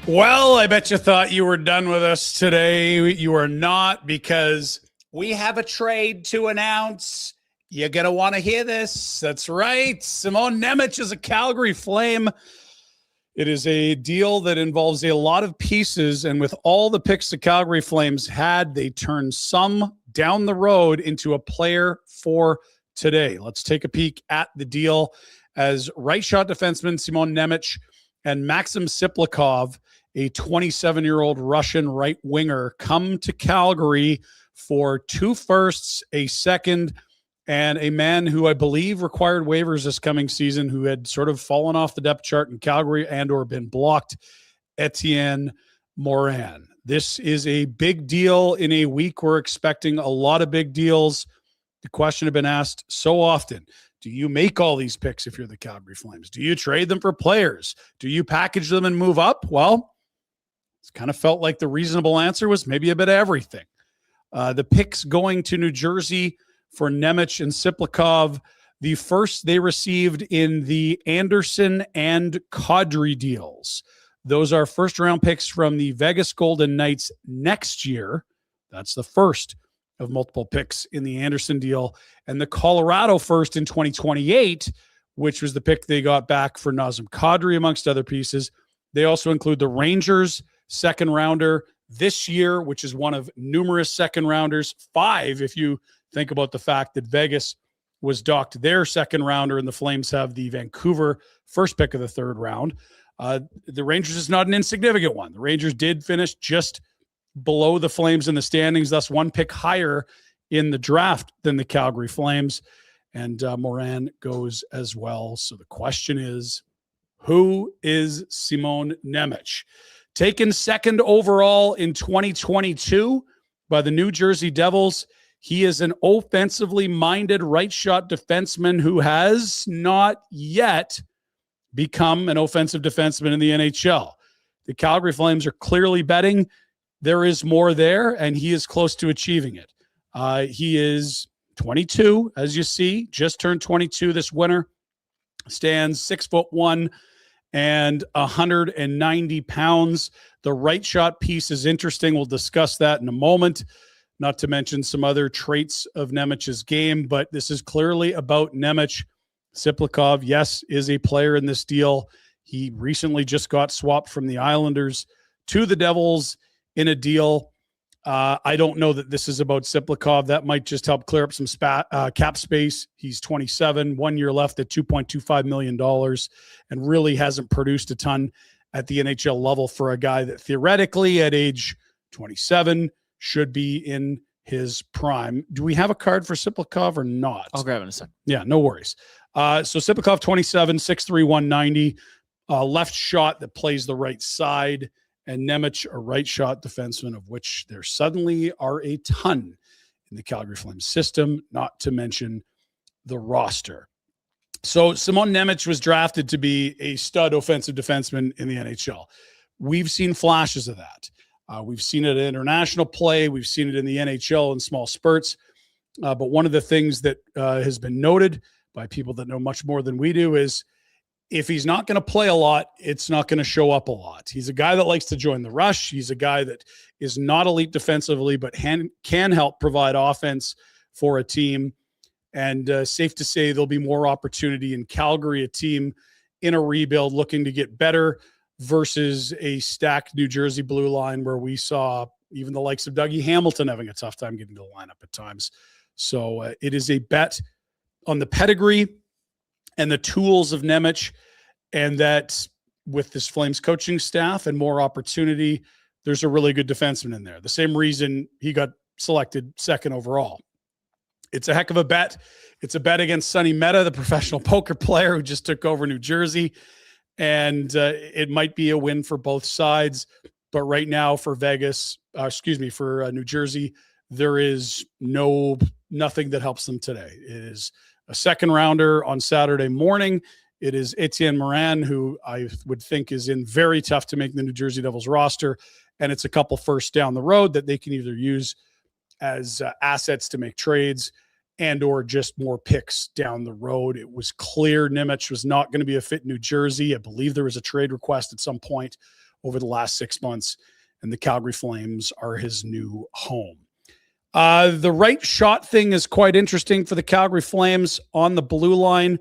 Well, I bet you thought you were done with us today. You are not, because we have a trade to announce. You're going to want to hear this. That's right. Simon Nemec is a Calgary Flame. It is a deal that involves a lot of pieces, and with all the picks the Calgary Flames had, they turned some down the road into a player for today. Let's take a peek at the deal as right shot defenseman Simon Nemec and Maxim Siplikov, a 27-year-old Russian right winger, come to Calgary for 2 firsts, a second, and a man who I believe required waivers this coming season, who had sort of fallen off the depth chart in Calgary and or been blocked, Etienne Morin. This is a big deal in a week. We're expecting a lot of big deals. The question has been asked so often: do you make all these picks if you're the Calgary Flames? Do you trade them for players? Do you package them and move up? Well, it's kind of felt like the reasonable answer was maybe a bit of everything. The picks going to New Jersey for Nemec and Siplikov, the first they received in the Anderson and Kadri deals. Those are first-round picks from the Vegas Golden Knights next year. That's the first of multiple picks in the Anderson deal, and the Colorado first in 2028, which was the pick they got back for Nazem Kadri, amongst other pieces. They also include the Rangers second rounder this year, which is one of numerous second rounders, 5 if you think about the fact that Vegas was docked their second rounder and the Flames have the Vancouver first pick of the third round. The Rangers is not an insignificant one. The Rangers did finish just below the Flames in the standings, thus 1 pick higher in the draft than the Calgary Flames. And Morin goes as well. So the question is, who is Simon Nemec? Taken second overall in 2022 by the New Jersey Devils, he is an offensively minded right shot defenseman who has not yet become an offensive defenseman in the NHL. The Calgary Flames are clearly betting there is more there, and he is close to achieving it. He is 22, as you see, just turned 22 this winter, stands 6'1" and 190 pounds. The right shot piece is interesting. We'll discuss that in a moment, not to mention some other traits of Nemec's game, but this is clearly about Nemec. Siplikov, yes, is a player in this deal. He recently just got swapped from the Islanders to the Devils in a deal. I don't know that this is about Siplikov. That might just help clear up some cap space. He's 27, 1 year left at $2.25 million, and really hasn't produced a ton at the NHL level for a guy that theoretically at age 27 should be in his prime. Do we have a card for Siplikov or not? I'll grab it in a second. Yeah, no worries. So Siplikov, 27, 6'3", 190, left shot that plays the right side, and Nemec, a right shot defenseman, of which there suddenly are a ton in the Calgary Flames system, not to mention the roster. So Simon Nemec was drafted to be a stud offensive defenseman in the NHL. We've seen flashes of that. We've seen it in international play. We've seen it in the NHL in small spurts. But one of the things that has been noted by people that know much more than we do is if he's not going to play a lot, it's not going to show up a lot. He's a guy that likes to join the rush. He's a guy that is not elite defensively, but can help provide offense for a team. And safe to say there'll be more opportunity in Calgary, a team in a rebuild looking to get better versus a stacked New Jersey blue line where we saw even the likes of Dougie Hamilton having a tough time getting to the lineup at times. So it is a bet on the pedigree and the tools of Nemec, and that with this Flames coaching staff and more opportunity, there's a really good defenseman in there. The same reason he got selected second overall. It's a heck of a bet. It's a bet against Sonny Mehta, the professional poker player who just took over New Jersey, and it might be a win for both sides. But right now for for New Jersey, there is nothing that helps them today. It is a second rounder on Saturday morning. It is Etienne Morin, who I would think is in very tough to make the New Jersey Devils roster. And it's a couple firsts down the road that they can either use as assets to make trades and or just more picks down the road. It was clear Nemec was not going to be a fit in New Jersey. I believe there was a trade request at some point over the last 6 months, and the Calgary Flames are his new home. The right shot thing is quite interesting for the Calgary Flames on the blue line.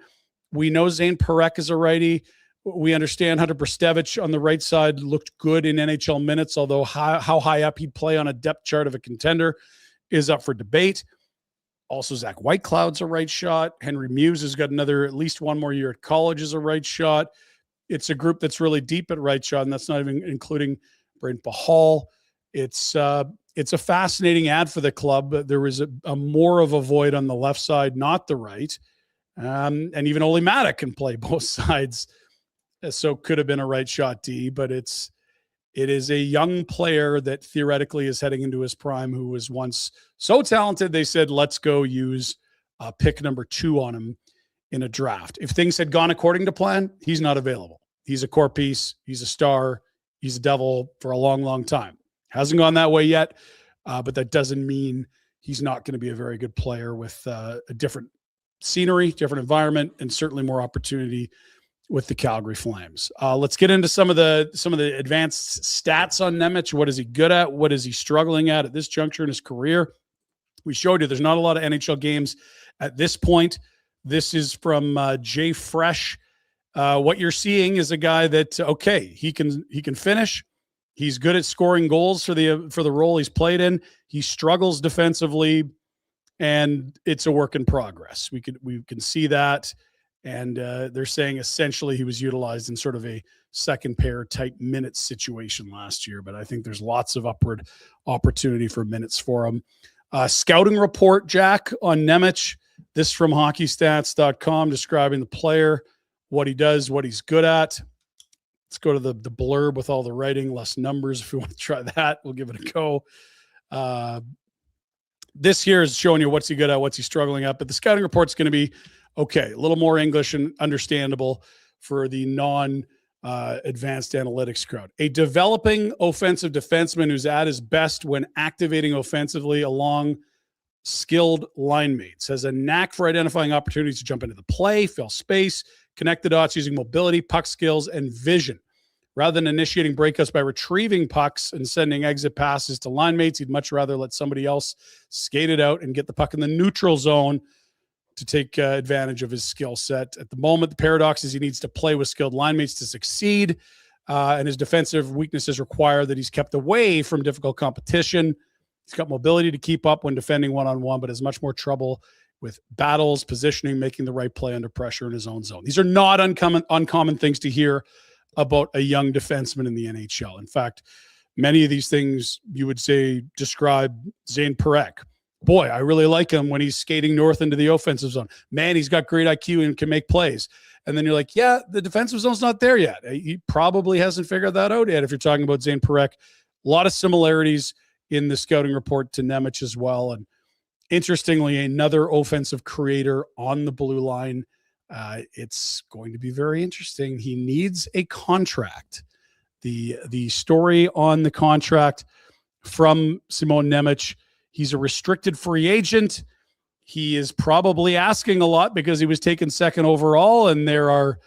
We know Zane Parekh is a righty. We understand Hunter Brzustewicz on the right side looked good in NHL minutes, although how high up he'd play on a depth chart of a contender is up for debate. Also, Zach Whitecloud's a right shot. Henry Muse has got at least one more year at college as a right shot. It's a group that's really deep at right shot, and that's not even including Brent Pahal. It's a fascinating ad for the club. There was a more of a void on the left side, not the right. And even Ole Matic can play both sides. So could have been a right shot D, but it is a young player that theoretically is heading into his prime, who was once so talented, they said, let's go use pick number 2 on him in a draft. If things had gone according to plan, he's not available. He's a core piece. He's a star. He's a devil for a long, long time. Hasn't gone that way yet, but that doesn't mean he's not going to be a very good player with a different scenery, different environment, and certainly more opportunity with the Calgary Flames. Let's get into some of the advanced stats on Nemec. What is he good at? What is he struggling at this juncture in his career? We showed you there's not a lot of NHL games at this point. This is from Jay Fresh. What you're seeing is a guy that, okay, he can finish. He's good at scoring goals for the role he's played in. He struggles defensively, and it's a work in progress. We can see that. And they're saying essentially he was utilized in sort of a second pair type minutes situation last year, but I think there's lots of upward opportunity for minutes for him. Scouting report, Jack, on Nemec. This from hockeystats.com, describing the player, what he does, what he's good at. Let's go to the blurb with all the writing, less numbers. If we want to try that, we'll give it a go. This here is showing you what's he good at, what's he struggling at, but the scouting report's going to be okay, a little more English and understandable for the non-advanced analytics crowd. A developing offensive defenseman who's at his best when activating offensively along skilled line mates, has a knack for identifying opportunities to jump into the play, fill space, connect the dots using mobility, puck skills, and vision. Rather than initiating breakouts by retrieving pucks and sending exit passes to line mates, he'd much rather let somebody else skate it out and get the puck in the neutral zone to take advantage of his skill set. At the moment, the paradox is he needs to play with skilled line mates to succeed, and his defensive weaknesses require that he's kept away from difficult competition. He's got mobility to keep up when defending one-on-one, but has much more trouble with battles, positioning, making the right play under pressure in his own zone. These are not uncommon things to hear about a young defenseman in the NHL. In fact, many of these things you would say describe Zane Parekh. Boy, I really like him when he's skating north into the offensive zone. Man, he's got great IQ and can make plays. And then you're like, yeah, the defensive zone's not there yet. He probably hasn't figured that out yet if you're talking about Zane Parekh. A lot of similarities in the scouting report to Nemec as well. And interestingly, another offensive creator on the blue line. It's going to be very interesting. He needs a contract. The story on the contract from Simon Nemec: he's a restricted free agent. He is probably asking a lot because he was taken second overall, and there are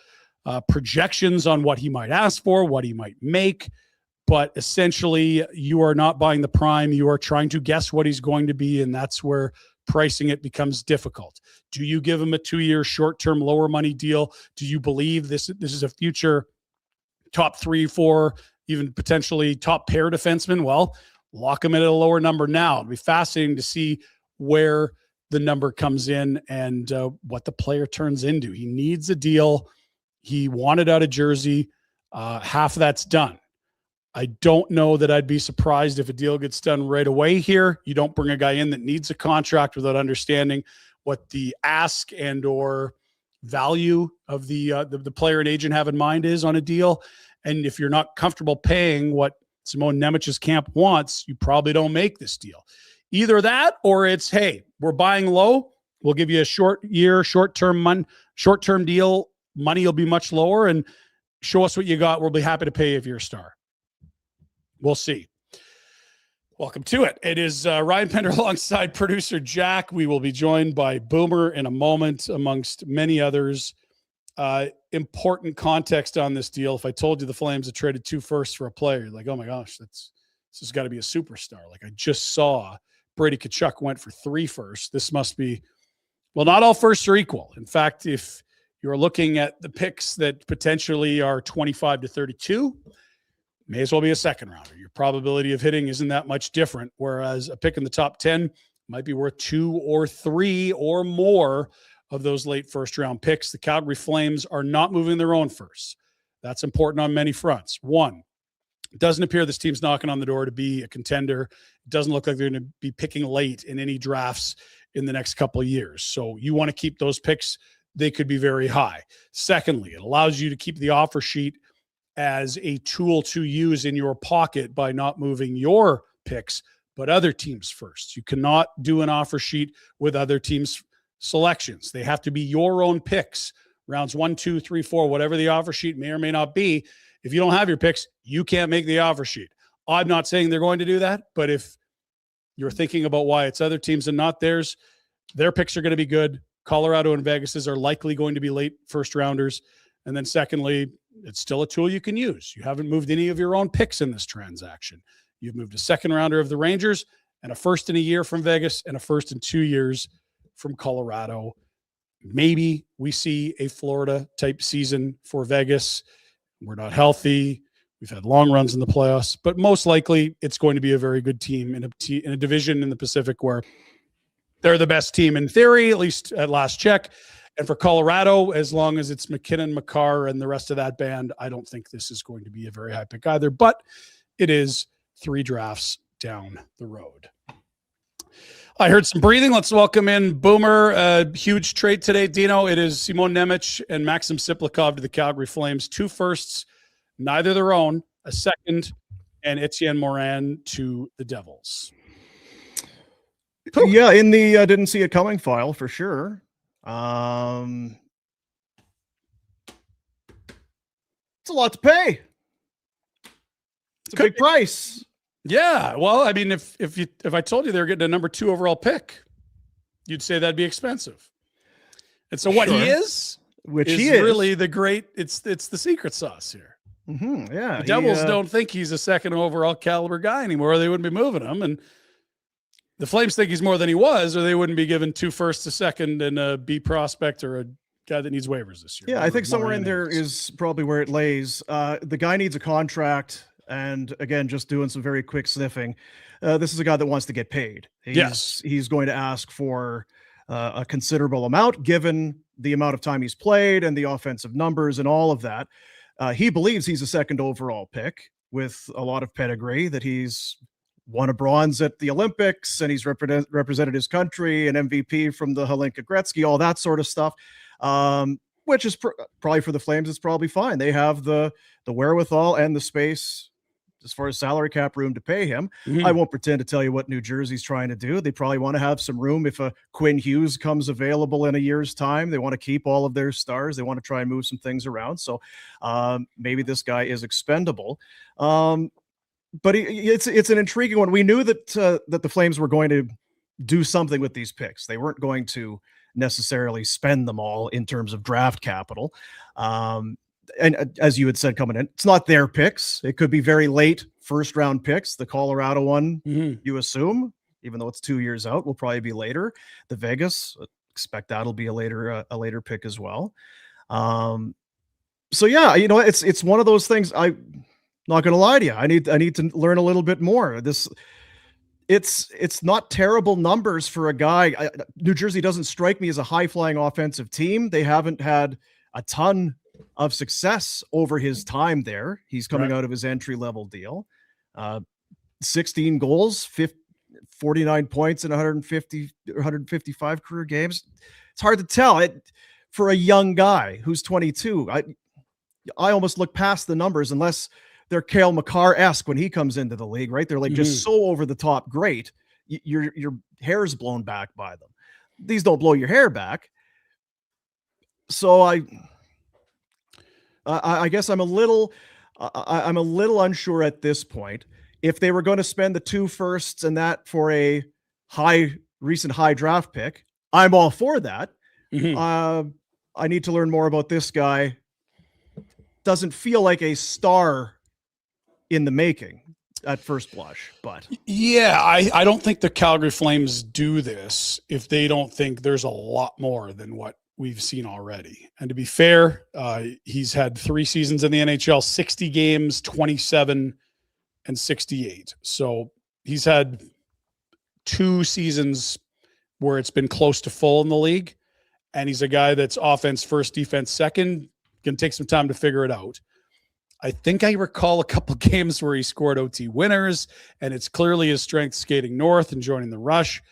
projections on what he might ask for, what he might make. But essentially, you are not buying the prime. You are trying to guess what he's going to be, and that's where pricing it becomes difficult. Do you give him a 2-year short-term lower money deal? Do you believe this is a future top 3, 4, even potentially top pair defenseman? Well, lock him at a lower number now. It'll be fascinating to see where the number comes in and what the player turns into. He needs a deal. He wanted out of Jersey. Half of that's done. I don't know that I'd be surprised if a deal gets done right away here. You don't bring a guy in that needs a contract without understanding what the ask and or value of the player and agent have in mind is on a deal. And if you're not comfortable paying what Simon Nemec's camp wants, you probably don't make this deal. Either that, or it's, hey, we're buying low. We'll give you a short-term deal. Money will be much lower, and show us what you got. We'll be happy to pay if you're a star. We'll see. Welcome to it. It is Ryan Pinder alongside producer Jack. We will be joined by Boomer in a moment, amongst many others. important context on this deal. If I told you the Flames had traded 2 firsts for a player, you're like, oh my gosh, this has got to be a superstar. Like, I just saw Brady Tkachuk went for 3 firsts. This must be, well, not all firsts are equal. In fact, if you're looking at the picks that potentially are 25 to 32, may as well be a second rounder. Your probability of hitting isn't that much different. Whereas a pick in the top 10 might be worth 2 or 3 or more of those late first round picks. The Calgary Flames are not moving their own firsts. That's important on many fronts. One, it doesn't appear this team's knocking on the door to be a contender. It doesn't look like they're going to be picking late in any drafts in the next couple of years. So you want to keep those picks. They could be very high. Secondly, it allows you to keep the offer sheet as a tool to use in your pocket by not moving your picks, but other teams first. You cannot do an offer sheet with other teams' selections. They have to be your own picks. Rounds 1, 2, 3, 4, whatever the offer sheet may or may not be. If you don't have your picks, you can't make the offer sheet. I'm not saying they're going to do that, but if you're thinking about why it's other teams and not theirs, their picks are going to be good. Colorado and Vegas's are likely going to be late first rounders. And then secondly, it's still a tool you can use. You haven't moved any of your own picks in this transaction. You've moved a second rounder of the Rangers and a first in a year from Vegas and a first in 2 years from Colorado. Maybe we see a Florida type season for Vegas. We're not healthy. We've had long runs in the playoffs, but most likely it's going to be a very good team in a division in the Pacific where they're the best team in theory, at least at last check. And for Colorado, as long as it's McKinnon, Makar, and the rest of that band, I don't think this is going to be a very high pick either, but it is 3 drafts down the road. I heard some breathing. Let's welcome in Boomer. A huge trade today, Dino. It is Simon Nemec and Maxim Siplikov to the Calgary Flames. 2 firsts, neither their own, a second, and Etienne Morin to the Devils. Yeah, in the didn't see it coming file for sure. It's a lot to pay. It's a big price. Yeah, well, I mean, if I told you they were getting a number 2 overall pick, you'd say that'd be expensive. And so what he is, really the great. It's the secret sauce here. Mm-hmm, yeah, the Devils don't think he's a second overall caliber guy anymore. Or they wouldn't be moving him, and the Flames think he's more than he was, or they wouldn't be giving 2 firsts, a second, and a B prospect or a guy that needs waivers this year. Yeah, I think somewhere in there is probably where it lays. The guy needs a contract. And again, just doing some very quick sniffing. This is a guy that wants to get paid. He's going to ask for a considerable amount, given the amount of time he's played and the offensive numbers and all of that. He believes he's a second overall pick with a lot of pedigree, that he's won a bronze at the Olympics and he's represented his country, an MVP from the Hlinka Gretzky, all that sort of stuff. Which is probably for the Flames, it's probably fine. They have the wherewithal and the space as far as salary cap room to pay him. Mm-hmm. I won't pretend to tell you what New Jersey's trying to do. They probably want to have some room if a Quinn Hughes comes available in a year's time. They want to keep all of their stars. They want to try and move some things around. So maybe this guy is expendable. But it's an intriguing one. We knew that the Flames were going to do something with these picks. They weren't going to necessarily spend them all in terms of draft capital. And as you had said coming in, it's not their picks. It could be very late first round picks. The Colorado one, you assume, even though it's 2 years out, will probably be later. The Vegas, expect that'll be a later pick as well. So yeah, it's one of those things. I'm not going to lie to you. I need to learn a little bit more. It's not terrible numbers for a guy. New Jersey doesn't strike me as a high-flying offensive team. They haven't had a ton of success over his time there. He's coming out of his entry-level deal. 16 goals, 49 points in 155 career games. It's hard to tell. For a young guy who's 22, I almost look past the numbers unless they're Cale Makar-esque when he comes into the league, right? They're like just so over the top great. Your hair's blown back by them. These don't blow your hair back. So I guess I'm a little unsure at this point. If they were going to spend the 2 firsts and that for a recent high draft pick, I'm all for that. I need to learn more about this guy. Doesn't feel like a star in the making at first blush, but yeah, I don't think the Calgary Flames do this if they don't think there's a lot more than what we've seen already. And to be fair, he's had 3 seasons in the NHL, 60 games, 27 and 68. So he's had 2 seasons where it's been close to full in the league. And he's a guy that's offense first, defense second. Going to take some time to figure it out. I think I recall a couple games where he scored OT winners, and it's clearly his strength skating north and joining the rush.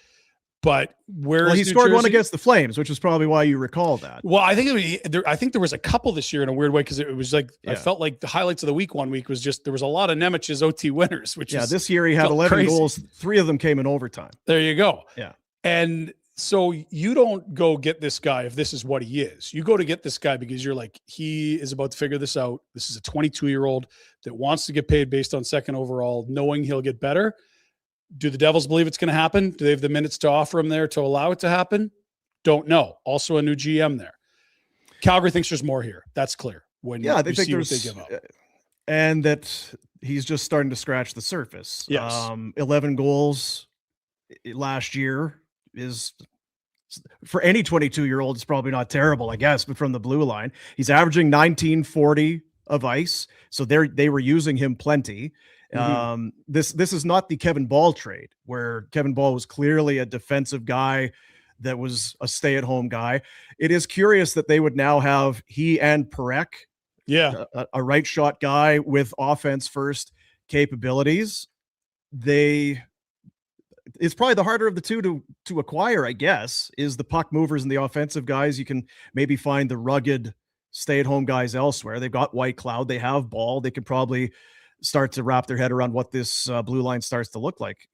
But where he scored one against the Flames, which is probably why you recall that. Well, I think there was a couple this year in a weird way, because it was like I felt like the highlights of the week one week was just there was a lot of Nemec's OT winners, which this year he had 11 goals, 3 of them came in overtime. There you go. Yeah. And so you don't go get this guy if this is what he is. You go to get this guy because you're like, he is about to figure this out. This is a 22-year-old that wants to get paid based on second overall, knowing he'll get better. Do the Devils believe it's going to happen? Do they have the minutes to offer him there to allow it to happen? Don't know. Also a new GM there. Calgary thinks there's more here. That's clear. When they think there's, they give up. And that he's just starting to scratch the surface. Yes. 11 goals last year is, for any 22-year-old, it's probably not terrible, I guess, but from the blue line, he's averaging 1940 of ice. So they were using him plenty. Mm-hmm. This is not the Kevin Ball trade, where Kevin Ball was clearly a defensive guy that was a stay-at-home guy. It is curious that they would now have he and Parekh, a right shot guy with offense first capabilities. It's probably the harder of the two to acquire, I guess, is the puck movers and the offensive guys. You can maybe find the rugged stay-at-home guys elsewhere. They've got White Cloud. They have Ball. They could probably start to wrap their head around what this blue line starts to look like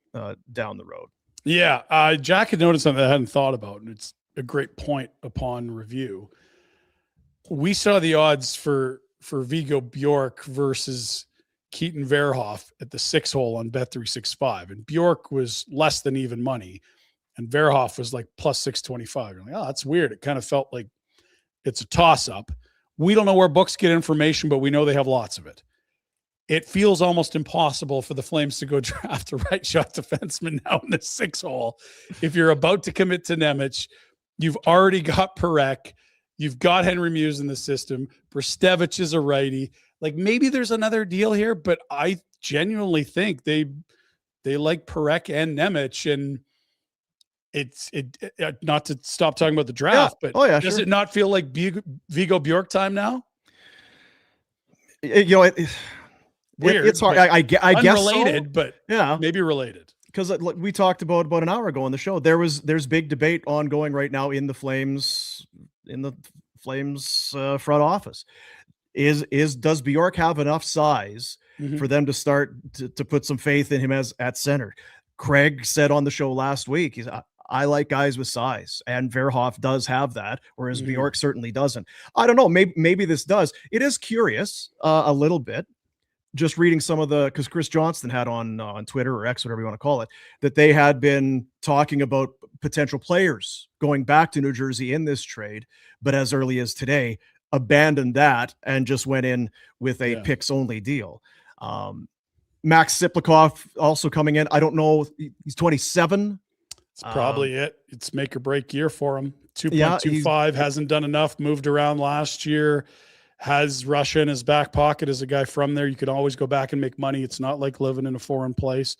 down the road. Yeah. Jack had noticed something I hadn't thought about, and it's a great point upon review. We saw the odds for Viggo Bjork versus Keaton Verhoff at the 6 hole on Bet365, and Bjork was less than even money, and Verhoff was like plus 625. You're like, oh, that's weird. It kind of felt like it's a toss-up. We don't know where books get information, but we know they have lots of it. It feels almost impossible for the Flames to go draft a right shot defenseman now in the 6 hole. If you're about to commit to Nemec, you've already got Parekh, you've got Henry Muse in the system. Brstevich is a righty. Like, maybe there's another deal here, but I genuinely think they like Parekh and Nemec, and it's not to stop talking about the draft, but does it not feel like Viggo Bjork time now? Weird. It's hard. I guess unrelated, so. But maybe related. Because we talked about an hour ago on the show, there's big debate ongoing right now in the Flames front office. Does Bjork have enough size for them to start to put some faith in him at center? Craig said on the show last week, I like guys with size, and Verhoff does have that, whereas Bjork certainly doesn't. I don't know. Maybe this does. It is curious a little bit. Just reading some of because Chris Johnston had on Twitter or X, whatever you want to call it, that they had been talking about potential players going back to New Jersey in this trade, but as early as today, abandoned that and just went in with a picks only deal. Max Siplikov also coming in. I don't know. He's 27. It's probably it. It's make or break year for him. 2.25 hasn't done enough. Moved around last year. Has Russia in his back pocket as a guy from there. You could always go back and make money. It's not like living in a foreign place.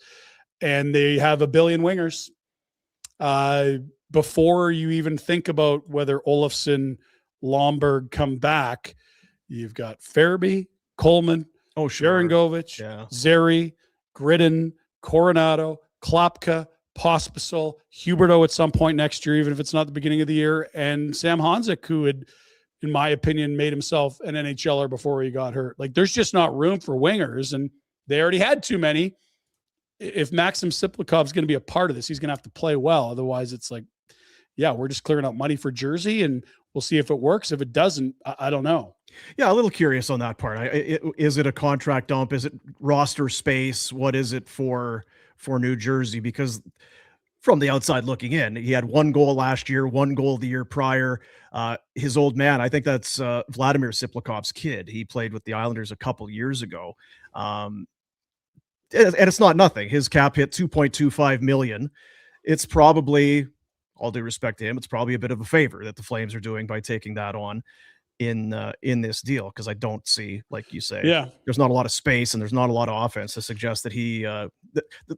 And they have a billion wingers. Before you even think about whether Olofsson, Lomberg come back, you've got Farabee, Coleman, Sharangovich, Zeri, Gridden, Coronado, Klopka, Pospisil, Huberto at some point next year, even if it's not the beginning of the year, and Sam Honzek, who had, in my opinion, made himself an NHLer before he got hurt. Like, there's just not room for wingers, and they already had too many. If Maxim Siplikov's going to be a part of this, he's going to have to play well. Otherwise, it's like, we're just clearing out money for Jersey, and we'll see if it works. If it doesn't, I don't know. Yeah, a little curious on that part. Is it a contract dump? Is it roster space? What is it for New Jersey? Because from the outside looking in. He had 1 goal last year, 1 goal the year prior. His old man, I think that's Vladimir Siplikov's kid. He played with the Islanders a couple years ago. And it's not nothing. His cap hit $2.25 million. It's probably, all due respect to him, it's probably a bit of a favor that the Flames are doing by taking that on in this deal, because I don't see, like you say, there's not a lot of space and there's not a lot of offense to suggest that he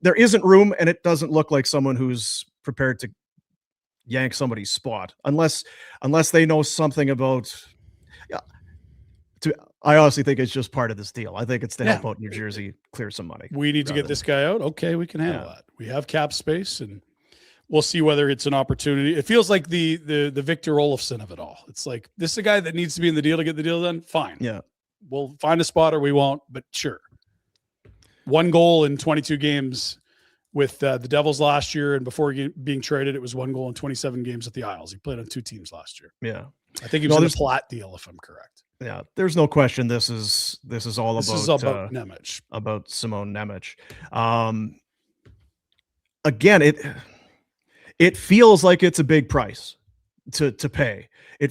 there isn't room, and it doesn't look like someone who's prepared to yank somebody's spot unless they know something about. I honestly think it's just part of this deal. I think it's to help out New Jersey clear some money. We need to get this guy out. Okay, we can handle that. We have cap space, and we'll see whether it's an opportunity. It feels like the Victor Olofsson of it all. It's like, this is a guy that needs to be in the deal to get the deal done. Fine. Yeah. We'll find a spot or we won't, but sure. 1 goal in 22 games with the Devils last year, and before being traded, it was 1 goal in 27 games at the Isles. He played on 2 teams last year. Yeah. I think he was in the Platt deal, if I'm correct. Yeah, there's no question. This is all about Nemec. About Simon Nemec. Again, it feels like it's a big price to pay. I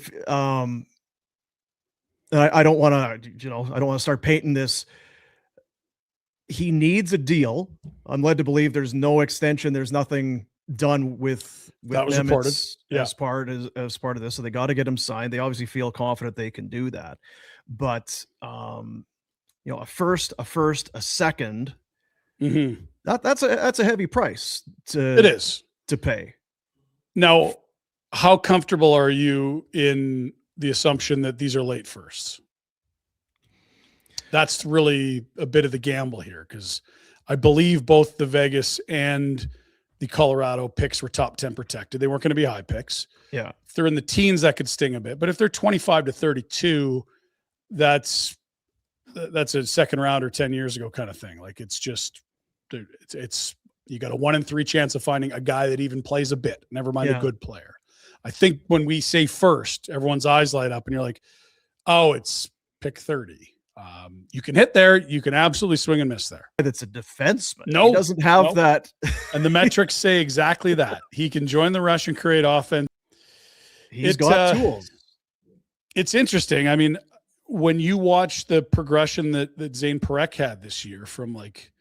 don't want to, I don't want to start painting this. He needs a deal. I'm led to believe there's no extension. There's nothing done with that was Nemec reported as part of this. So they got to get him signed. They obviously feel confident they can do that. But a first, a second, that's a heavy price to pay. Now, how comfortable are you in the assumption that these are late firsts? That's really a bit of the gamble here, because I believe both the Vegas and the Colorado picks were top 10 protected. They weren't going to be high picks. Yeah. If they're in the teens, that could sting a bit. But if they're 25 to 32, that's a second rounder 10 years ago kind of thing. Like, it's just, you got a 1 in 3 chance of finding a guy that even plays a bit, never mind a good player. I think when we say first, everyone's eyes light up and you're like, oh, it's pick 30. You can hit there. You can absolutely swing and miss there. That's a defenseman. No, he doesn't have that. And the metrics say exactly that. He can join the rush and create offense. He's got tools. It's interesting. I mean, when you watch the progression that Zane Parekh had this year, from like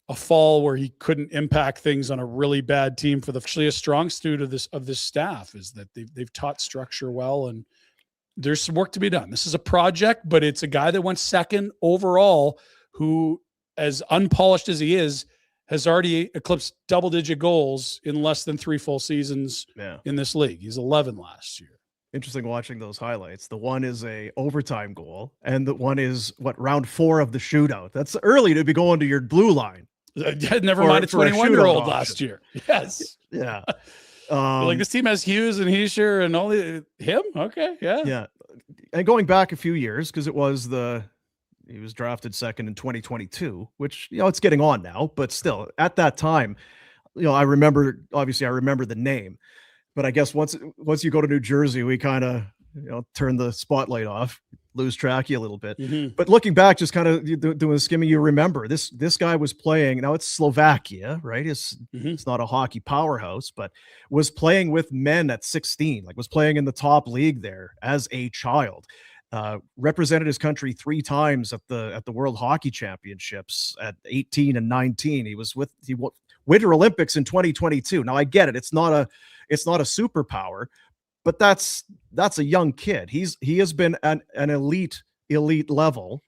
a fall where he couldn't impact things on a really bad team, for actually a strong suit of this staff is that they've taught structure well, and there's some work to be done. This is a project, but it's a guy that went second overall, who, as unpolished as he is, has already eclipsed double-digit goals in less than 3 full seasons in this league. He's 11 last year. Interesting watching those highlights. The one is a overtime goal, and the one is round 4 of the shootout. That's early to be going to your blue line. Never mind a 21-year-old last year. Yes. Yeah. Like, this team has Hughes and Heischer and only him. Okay. Yeah. Yeah. And going back a few years, because he was drafted second in 2022, which, it's getting on now, but still at that time, I remember the name, but I guess once you go to New Jersey, we kind of, turn the spotlight off, lose track of you a little bit. Mm-hmm. But looking back, just kind of doing a skimming, you remember this guy was playing. Now it's Slovakia, right? It's not a hockey powerhouse, but was playing with men at 16, like was playing in the top league there as a child. Represented his country 3 times at the World Hockey Championships at 18 and 19. He was Winter Olympics in 2022. Now I get it. It's not a superpower, but that's a young kid. He has been an elite level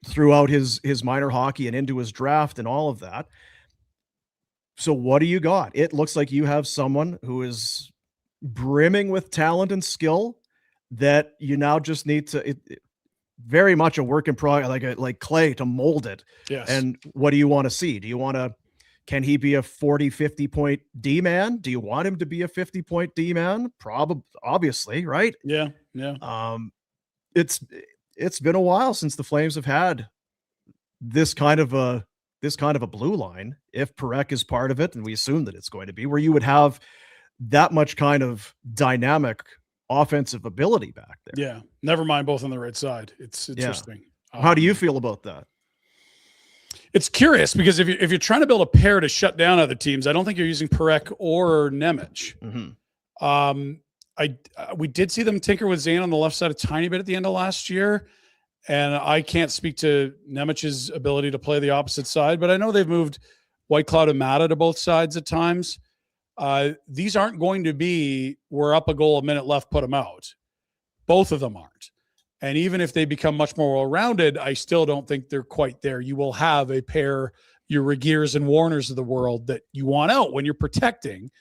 throughout his minor hockey and into his draft and all of that. So what do you got? It looks like you have someone who is brimming with talent and skill that you now just need to very much a work in progress, like clay to mold it. Yes. And what do you want to see? Can he be a 40, 50 point D man? Do you want him to be a 50 point D man? Probably, obviously, right? Yeah. Yeah. It's been a while since the Flames have had this kind of a blue line. If Parekh is part of it, and we assume that it's going to be, where you would have that much kind of dynamic offensive ability back there. Yeah. Never mind both on the right side. It's interesting. How do you feel about that? It's curious because if you're trying to build a pair to shut down other teams, I don't think you're using Parekh or Nemec. We did see them tinker with Zane on the left side a tiny bit at the end of last year, and I can't speak to Nemec's ability to play the opposite side, but I know they've moved Whitecloud and Mata to both sides at times. These aren't going to be, we're up a goal, a minute left, put them out. Both of them aren't. And even if they become much more well-rounded, I still don't think they're quite there. You will have a pair, your Regeers and Warners of the world, that you want out when you're protecting.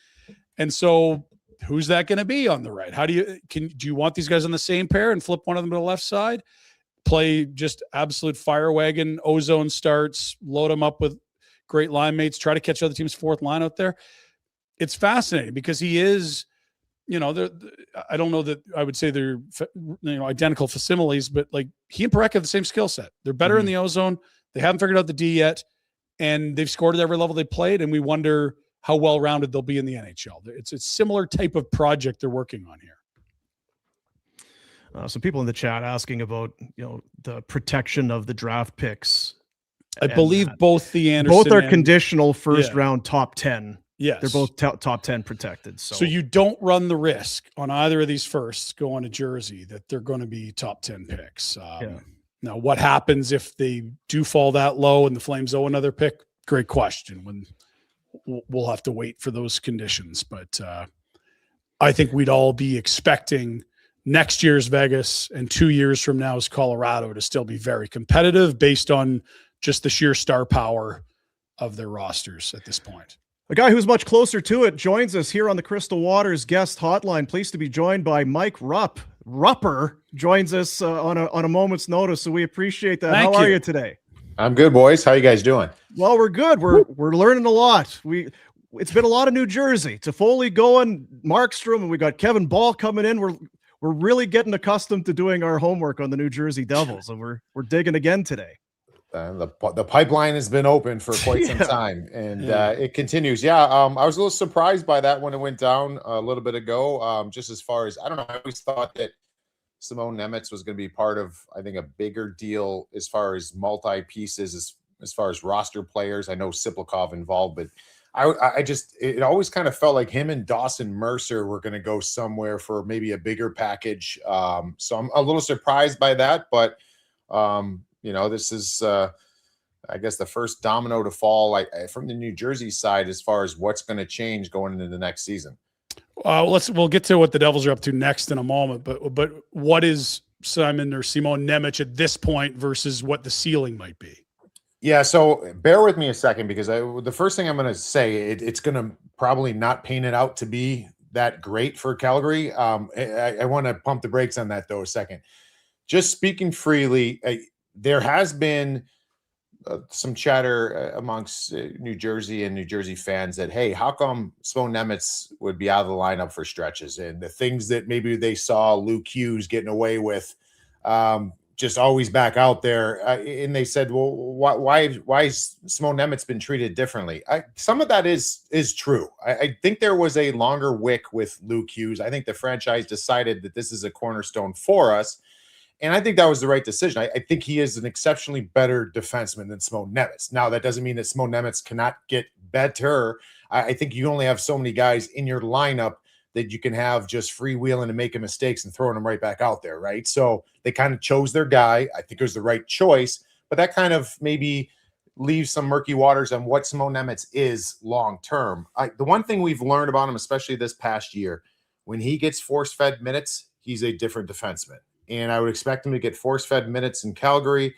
And so who's that going to be on the right? Do you want these guys on the same pair and flip one of them to the left side? Play just absolute fire wagon, ozone starts, load them up with great line mates, try to catch other team's fourth line out there. It's fascinating because he is, I don't know that I would say they're, identical facsimiles, but like he and Parekh have the same skill set. They're better in the ozone. They haven't figured out the D yet, and they've scored at every level they played. And we wonder how well-rounded they'll be in the NHL. It's a similar type of project they're working on here. Some people in the chat asking about, the protection of the draft picks. I believe both the Anderson both are conditional first round top 10. Yes. They're both top 10 protected. So you don't run the risk on either of these firsts going to Jersey that they're going to be top 10 picks. Now, what happens if they do fall that low and the Flames owe another pick? Great question. We'll have to wait for those conditions. But I think we'd all be expecting next year's Vegas and 2 years from now's Colorado to still be very competitive based on just the sheer star power of their rosters at this point. A guy who's much closer to it joins us here on the Crystal Waters guest hotline. Pleased to be joined by Mike Rupp. Rupper joins us on a moment's notice, so we appreciate that. How are you today? I'm good, boys. How you guys doing? Well, we're good. We're learning a lot. It's been a lot of New Jersey. Toffoli going, Markstrom, and we got Kevin Ball coming in. We're really getting accustomed to doing our homework on the New Jersey Devils, and we're digging again today. The pipeline has been open for quite some time, and it continues. I was a little surprised by that when it went down a little bit ago. Just as far as, I don't know, I always thought that Simon Nemec was going to be part of, I think, a bigger deal as far as multi-pieces, as far as roster players. I know Siplikov involved, but it always kind of felt like him and Dawson Mercer were going to go somewhere for maybe a bigger package. So I'm a little surprised by that, but this is, I guess, the first domino to fall from the New Jersey side as far as what's going to change going into the next season. We'll get to what the Devils are up to next in a moment, but what is Simon Nemec at this point versus what the ceiling might be? Yeah, so bear with me a second because the first thing I'm going to say, it's going to probably not paint it out to be that great for Calgary. I want to pump the brakes on that, though, a second. Just speaking freely, there has been some chatter amongst New Jersey and New Jersey fans that, hey, how come Simon Nemec would be out of the lineup for stretches? And the things that maybe they saw Luke Hughes getting away with, just always back out there. And they said, well, why is Simon Nemec been treated differently? Some of that is true. I think there was a longer wick with Luke Hughes. I think the franchise decided that this is a cornerstone for us. And I think that was the right decision. I think he is an exceptionally better defenseman than Simon Nemec. Now, that doesn't mean that Simon Nemec cannot get better. I think you only have so many guys in your lineup that you can have just freewheeling and making mistakes and throwing them right back out there, right? So they kind of chose their guy. I think it was the right choice, but that kind of maybe leaves some murky waters on what Simon Nemec is long-term. The one thing we've learned about him, especially this past year, when he gets force-fed minutes, he's a different defenseman. And I would expect him to get force-fed minutes in Calgary.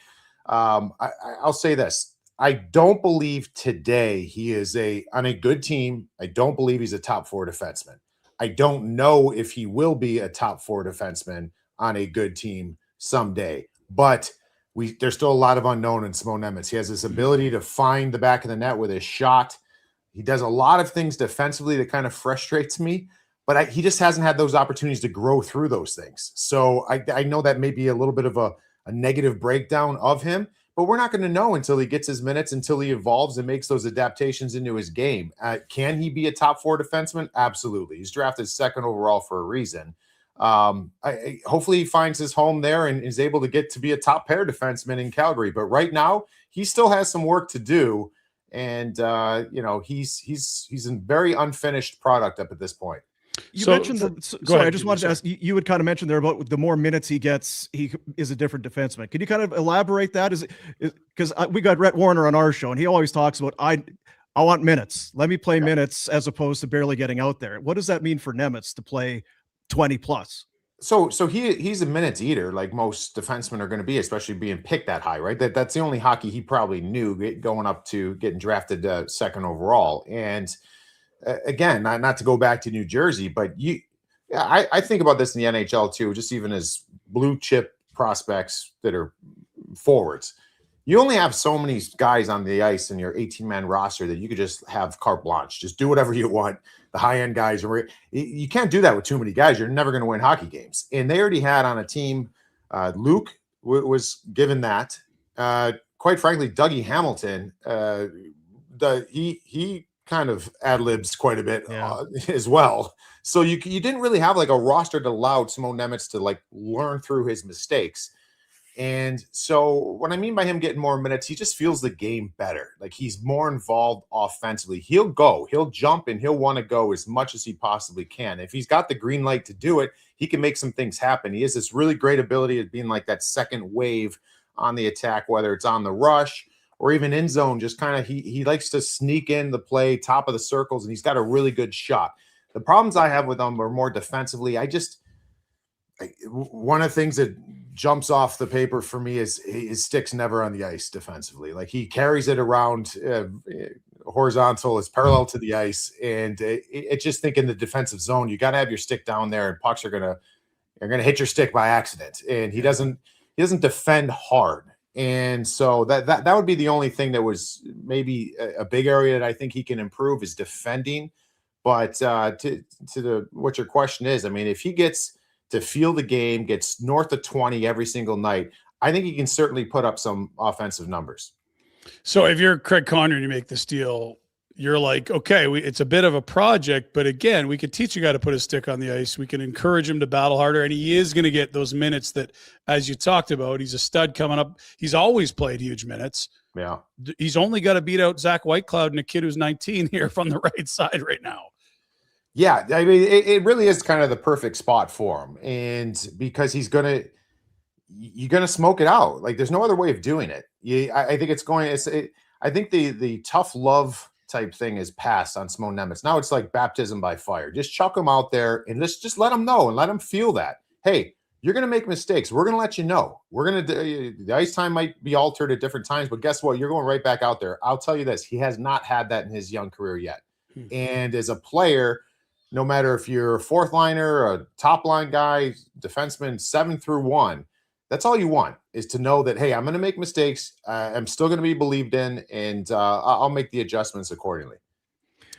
I'll say this. I don't believe today he is on a good team. I don't believe he's a top four defenseman. I don't know if he will be a top four defenseman on a good team someday. But there's still a lot of unknown in Simon Nemec. He has this ability to find the back of the net with his shot. He does a lot of things defensively that kind of frustrates me. But he just hasn't had those opportunities to grow through those things. So I know that may be a little bit of a negative breakdown of him, but we're not going to know until he gets his minutes, until he evolves and makes those adaptations into his game. Can he be a top four defenseman? Absolutely. He's drafted second overall for a reason. Hopefully he finds his home there and is able to get to be a top pair defenseman in Calgary. But right now, he still has some work to do. And he's a very unfinished product up at this point. You mentioned that. Sorry, ahead, I just wanted to ask. You had kind of mentioned there about the more minutes he gets, he is a different defenseman. Can you kind of elaborate that? Is because we got Rhett Warner on our show, and he always talks about I want minutes. Let me play minutes as opposed to barely getting out there. What does that mean for Nemec to play 20 plus? So he's a minutes eater, like most defensemen are going to be, especially being picked that high, right? That's the only hockey he probably knew going up to getting drafted second overall. And again, not to go back to New Jersey, but I think about this in the NHL too, just even as blue chip prospects that are forwards. You only have so many guys on the ice in your 18-man roster that you could just have carte blanche. Just do whatever you want. The high-end guys, you can't do that with too many guys. You're never going to win hockey games. And they already had on a team, Luke was given that. Quite frankly, Dougie Hamilton, he kind of ad-libs quite a bit as well. So you didn't really have like a roster that allowed Simon Nemec to like learn through his mistakes. And so what I mean by him getting more minutes, he just feels the game better. Like he's more involved offensively. He'll jump, and he'll want to go as much as he possibly can. If he's got the green light to do it, he can make some things happen. He has this really great ability of being like that second wave on the attack, whether it's on the rush or even in zone. Just kind of, he likes to sneak in the play, top of the circles, and he's got a really good shot. The problems I have with him are more defensively. One of the things that jumps off the paper for me is his stick's never on the ice defensively. Like he carries it around horizontal, it's parallel to the ice, and it's just think in the defensive zone, you got to have your stick down there, and pucks are gonna hit your stick by accident. And he doesn't defend hard, and so that would be the only thing that was maybe a big area that I think he can improve is defending. But to what your question is, I mean, if he gets to feel the game, gets north of 20 every single night, I think he can certainly put up some offensive numbers. So if you're Craig Conner and you make this deal, you're like, okay, it's a bit of a project, but again, we could teach a guy to put his stick on the ice. We can encourage him to battle harder, and he is going to get those minutes that, as you talked about, he's a stud coming up. He's always played huge minutes. Yeah. He's only got to beat out Zach Whitecloud and a kid who's 19 here from the right side right now. Yeah, I mean, it really is kind of the perfect spot for him, and because you're gonna smoke it out. Like there's no other way of doing it. I think I think the tough love type thing is passed on Simon Nemec. Now it's like baptism by fire. Just chuck him out there and just let him know and let him feel that. Hey, you're gonna make mistakes. We're gonna let you know. The ice time might be altered at different times, but guess what? You're going right back out there. I'll tell you this: he has not had that in his young career yet, and as a player. No matter if you're a fourth liner, a top line guy, defenseman, 7 through 1, that's all you want is to know that, hey, I'm going to make mistakes. I'm still going to be believed in, and I'll make the adjustments accordingly.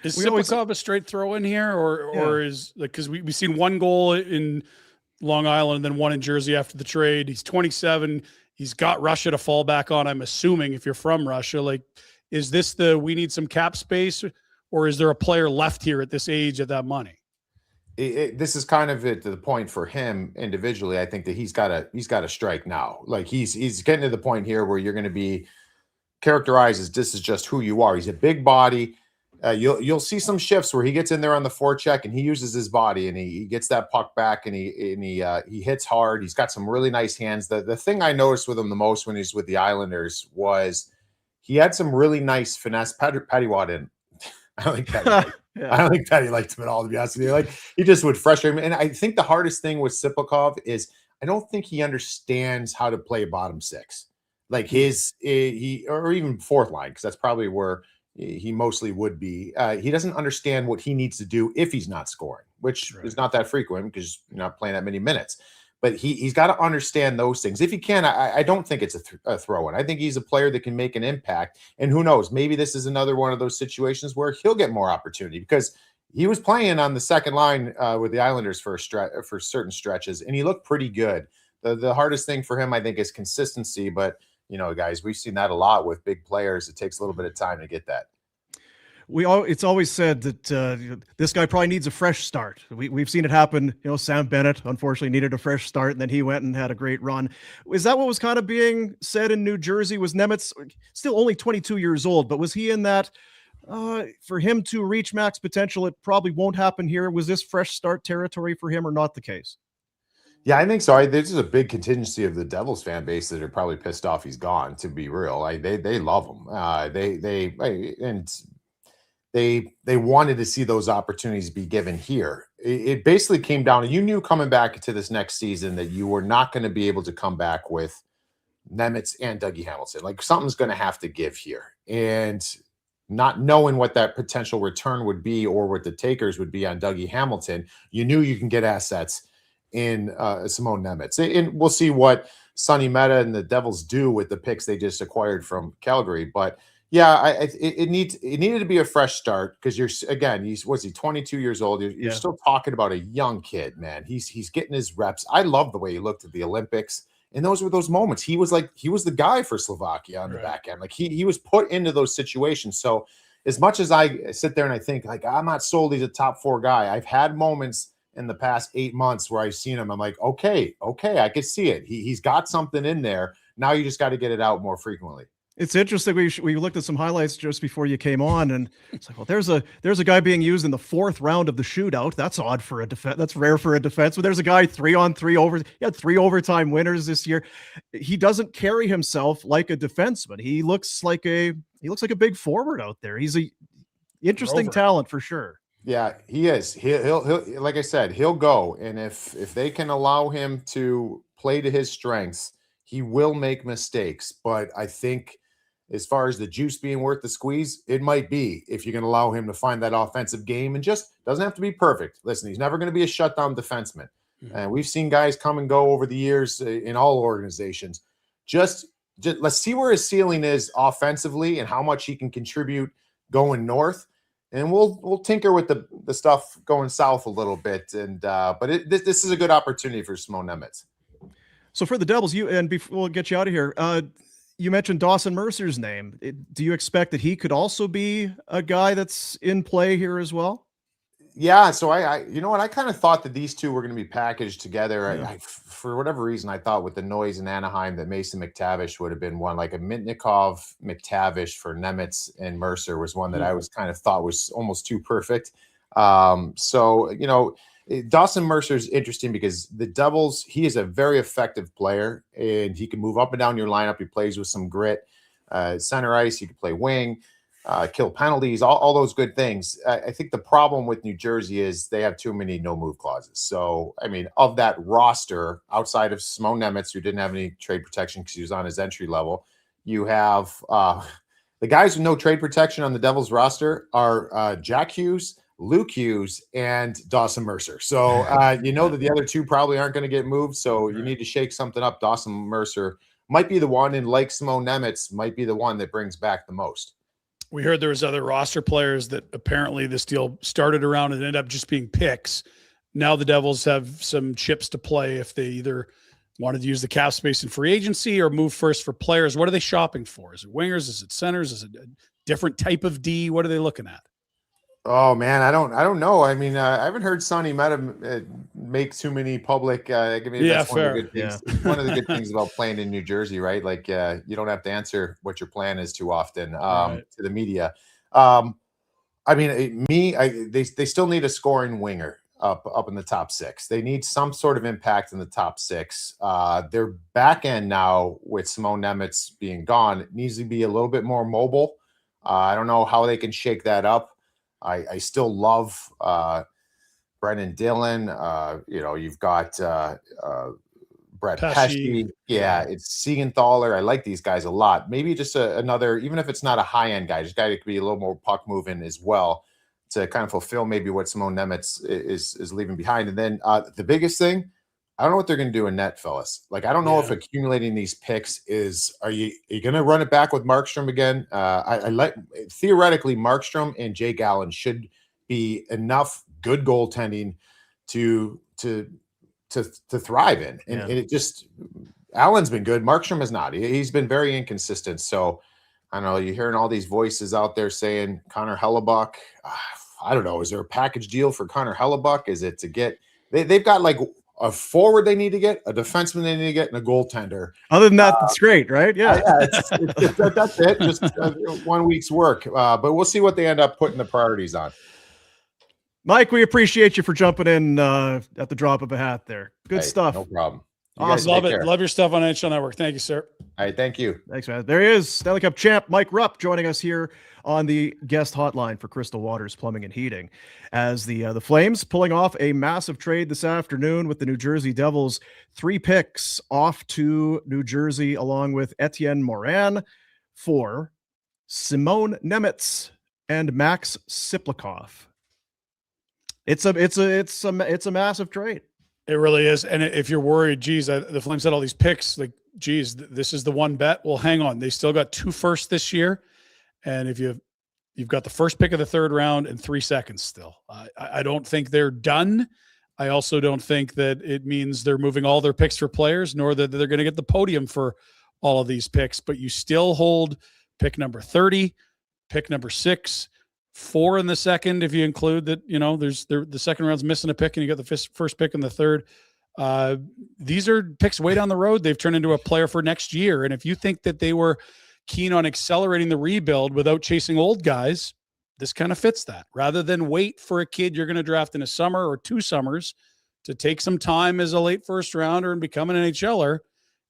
Is Sipakov a straight throw in here, or is like, because we've seen one goal in Long Island and then one in Jersey after the trade. He's 27. He's got Russia to fall back on. I'm assuming if you're from Russia, like, is this we need some cap space? Or is there a player left here at this age at that money? This is kind of at the point for him individually. I think that he's got to strike now. Like he's getting to the point here where you're going to be characterized as this is just who you are. He's a big body. You'll see some shifts where he gets in there on the forecheck and he uses his body and he gets that puck back and he hits hard. He's got some really nice hands. The thing I noticed with him the most when he's with the Islanders was he had some really nice finesse. Patty Watt in. I don't think Patty. I don't think Patty liked him at all, to be honest with you. Like he just would frustrate me. And I think the hardest thing with Sipakov is I don't think he understands how to play bottom six, like he or even fourth line, because that's probably where he mostly would be. He doesn't understand what he needs to do if he's not scoring, which is not that frequent because you're not playing that many minutes. But he's got to understand those things. If he can, I don't think it's a throw-in. I think he's a player that can make an impact. And who knows, maybe this is another one of those situations where he'll get more opportunity because he was playing on the second line with the Islanders for certain stretches, and he looked pretty good. The hardest thing for him, I think, is consistency. But, guys, we've seen that a lot with big players. It takes a little bit of time to get that. it's always said that this guy probably needs a fresh start. We've seen it happen. Sam Bennett unfortunately needed a fresh start, and then he went and had a great run. Is that what was kind of being said in New Jersey? Was Nemec still only 22 years old, but was he in that for him to reach max potential, it probably won't happen here? Was this fresh start territory for him or not the case? Yeah, I think so. This is a big contingency of the Devils fan base that are probably pissed off he's gone. To be real, they love him. They wanted to see those opportunities be given here. It basically came down to, you knew coming back to this next season that you were not going to be able to come back with Nemec and Dougie Hamilton. Like, something's going to have to give here, and not knowing what that potential return would be or what the takers would be on Dougie Hamilton, you knew you can get assets in Simon Nemec. And we'll see what Sonny Meta and the Devils do with the picks they just acquired from Calgary. But yeah, it needed to be a fresh start, because he's 22 years old. You're still talking about a young kid, man. He's getting his reps. I love the way he looked at the Olympics. And those were those moments. He was the guy for Slovakia on the back end. Like, he was put into those situations. So as much as I sit there and I think, like, I'm not sold he's a top 4 guy, I've had moments in the past 8 months where I've seen him. I'm like, okay, I can see it. He's got something in there. Now you just got to get it out more frequently. It's interesting. We looked at some highlights just before you came on, and it's like, well, there's a guy being used in the 4th round of the shootout. That's odd for a defense. That's rare for a defense. But there's a guy 3-on-3 he had 3 overtime winners this year. He doesn't carry himself like a defenseman. He looks like a big forward out there. He's a interesting talent for sure. Yeah, he is. He'll like I said, he'll go, and if they can allow him to play to his strengths, he will make mistakes. But I think, as far as the juice being worth the squeeze, it might be, if you can allow him to find that offensive game, and just doesn't have to be perfect. Listen, he's never going to be a shutdown defenseman. And we've seen guys come and go over the years in all organizations. Just let's see where his ceiling is offensively and how much he can contribute going north. And we'll tinker with the stuff going south a little bit. And but this is a good opportunity for Simon Nemec. So for the Devils, before we'll get you out of here, you mentioned Dawson Mercer's name. Do you expect that he could also be a guy that's in play here as well? Yeah, so I you know what, I kind of thought that these two were going to be packaged together. Yeah. For whatever reason, I thought with the noise in Anaheim that Mason McTavish would have been one, like a Mitnikov McTavish for Nemec and Mercer was one that I was kind of thought was almost too perfect. So Dawson Mercer is interesting because the Devils, he is a very effective player, and he can move up and down your lineup. He plays with some grit. Center ice, he can play wing. Kill penalties, all those good things. I think the problem with New Jersey is they have too many no-move clauses. So, I mean, of that roster, outside of Simon Nemec, who didn't have any trade protection because he was on his entry level, you have the guys with no trade protection on the Devils roster are Jack Hughes, Luke Hughes, and Dawson Mercer. So, that the other two probably aren't going to get moved. So you need to shake something up. Dawson Mercer might be the one, and like Simon Nemec, might be the one that brings back the most. We heard there was other roster players that apparently this deal started around and ended up just being picks. Now the Devils have some chips to play if they either wanted to use the cap space in free agency or move first for players. What are they shopping for? Is it wingers? Is it centers? Is it a different type of D? What are they looking at? Oh man, I don't know. I mean, I haven't heard Sonny Meta make too many public. That's fair. One of the good things. One of the good things about playing in New Jersey, right? Like, you don't have to answer what your plan is too often to the media. They still need a scoring winger up in the top 6. They need some sort of impact in the top 6. Their back end now, with Simon Nemec being gone, it needs to be a little bit more mobile. I don't know how they can shake that up. I still love Brennan Dillon. You've got Brett Pesce. Yeah, it's Siegenthaler. I like these guys a lot. Maybe just another, even if it's not a high-end guy, just a guy that could be a little more puck moving as well to kind of fulfill maybe what Simon Nemec is leaving behind. And then the biggest thing, I don't know what they're going to do in net, fellas. Like, I don't know if accumulating these picks are you going to run it back with Markstrom again? Theoretically, Markstrom and Jay Gallen should be enough good goaltending to thrive in. And it just, Allen's been good. Markstrom has not. He's been very inconsistent. So I don't know. You're hearing all these voices out there saying Connor Hellebuck. I don't know. Is there a package deal for Connor Hellebuck? Is it to get? They've got like a forward they need to get, a defenseman they need to get, and a goaltender. Other than that, that's great, right? Yeah, that's it. Just 1 week's work. But we'll see what they end up putting the priorities on. Mike, we appreciate you for jumping in at the drop of a hat there. Good stuff. No problem. Awesome. Love it. Love your stuff on NHL Network. Thank you, sir. All right. Thank you. Thanks, man. There he is, Stanley Cup champ Mike Rupp, joining us here on the guest hotline for Crystal Waters Plumbing and Heating, as the Flames pulling off a massive trade this afternoon with the New Jersey Devils. 3 picks off to New Jersey, along with Etienne Morin for Simon Nemec and Max Siplikov. It's a massive trade. It really is. And if you're worried, geez, the Flames had all these picks, like, geez, this is the one bet. Well, hang on. They still got 2 firsts this year. And if you've got the first pick of the 3rd round and 3 seconds still, I don't think they're done. I also don't think that it means they're moving all their picks for players, nor that they're going to get the podium for all of these picks, but you still hold pick number 30, pick number 6, 4 in the second, if you include that, there's the second round's missing a pick and you got the first pick in the 3rd. These are picks way down the road. They've turned into a player for next year. And if you think that they were keen on accelerating the rebuild without chasing old guys, this kind of fits that. Rather than wait for a kid you're going to draft in a summer or 2 summers to take some time as a late first rounder and become an NHLer,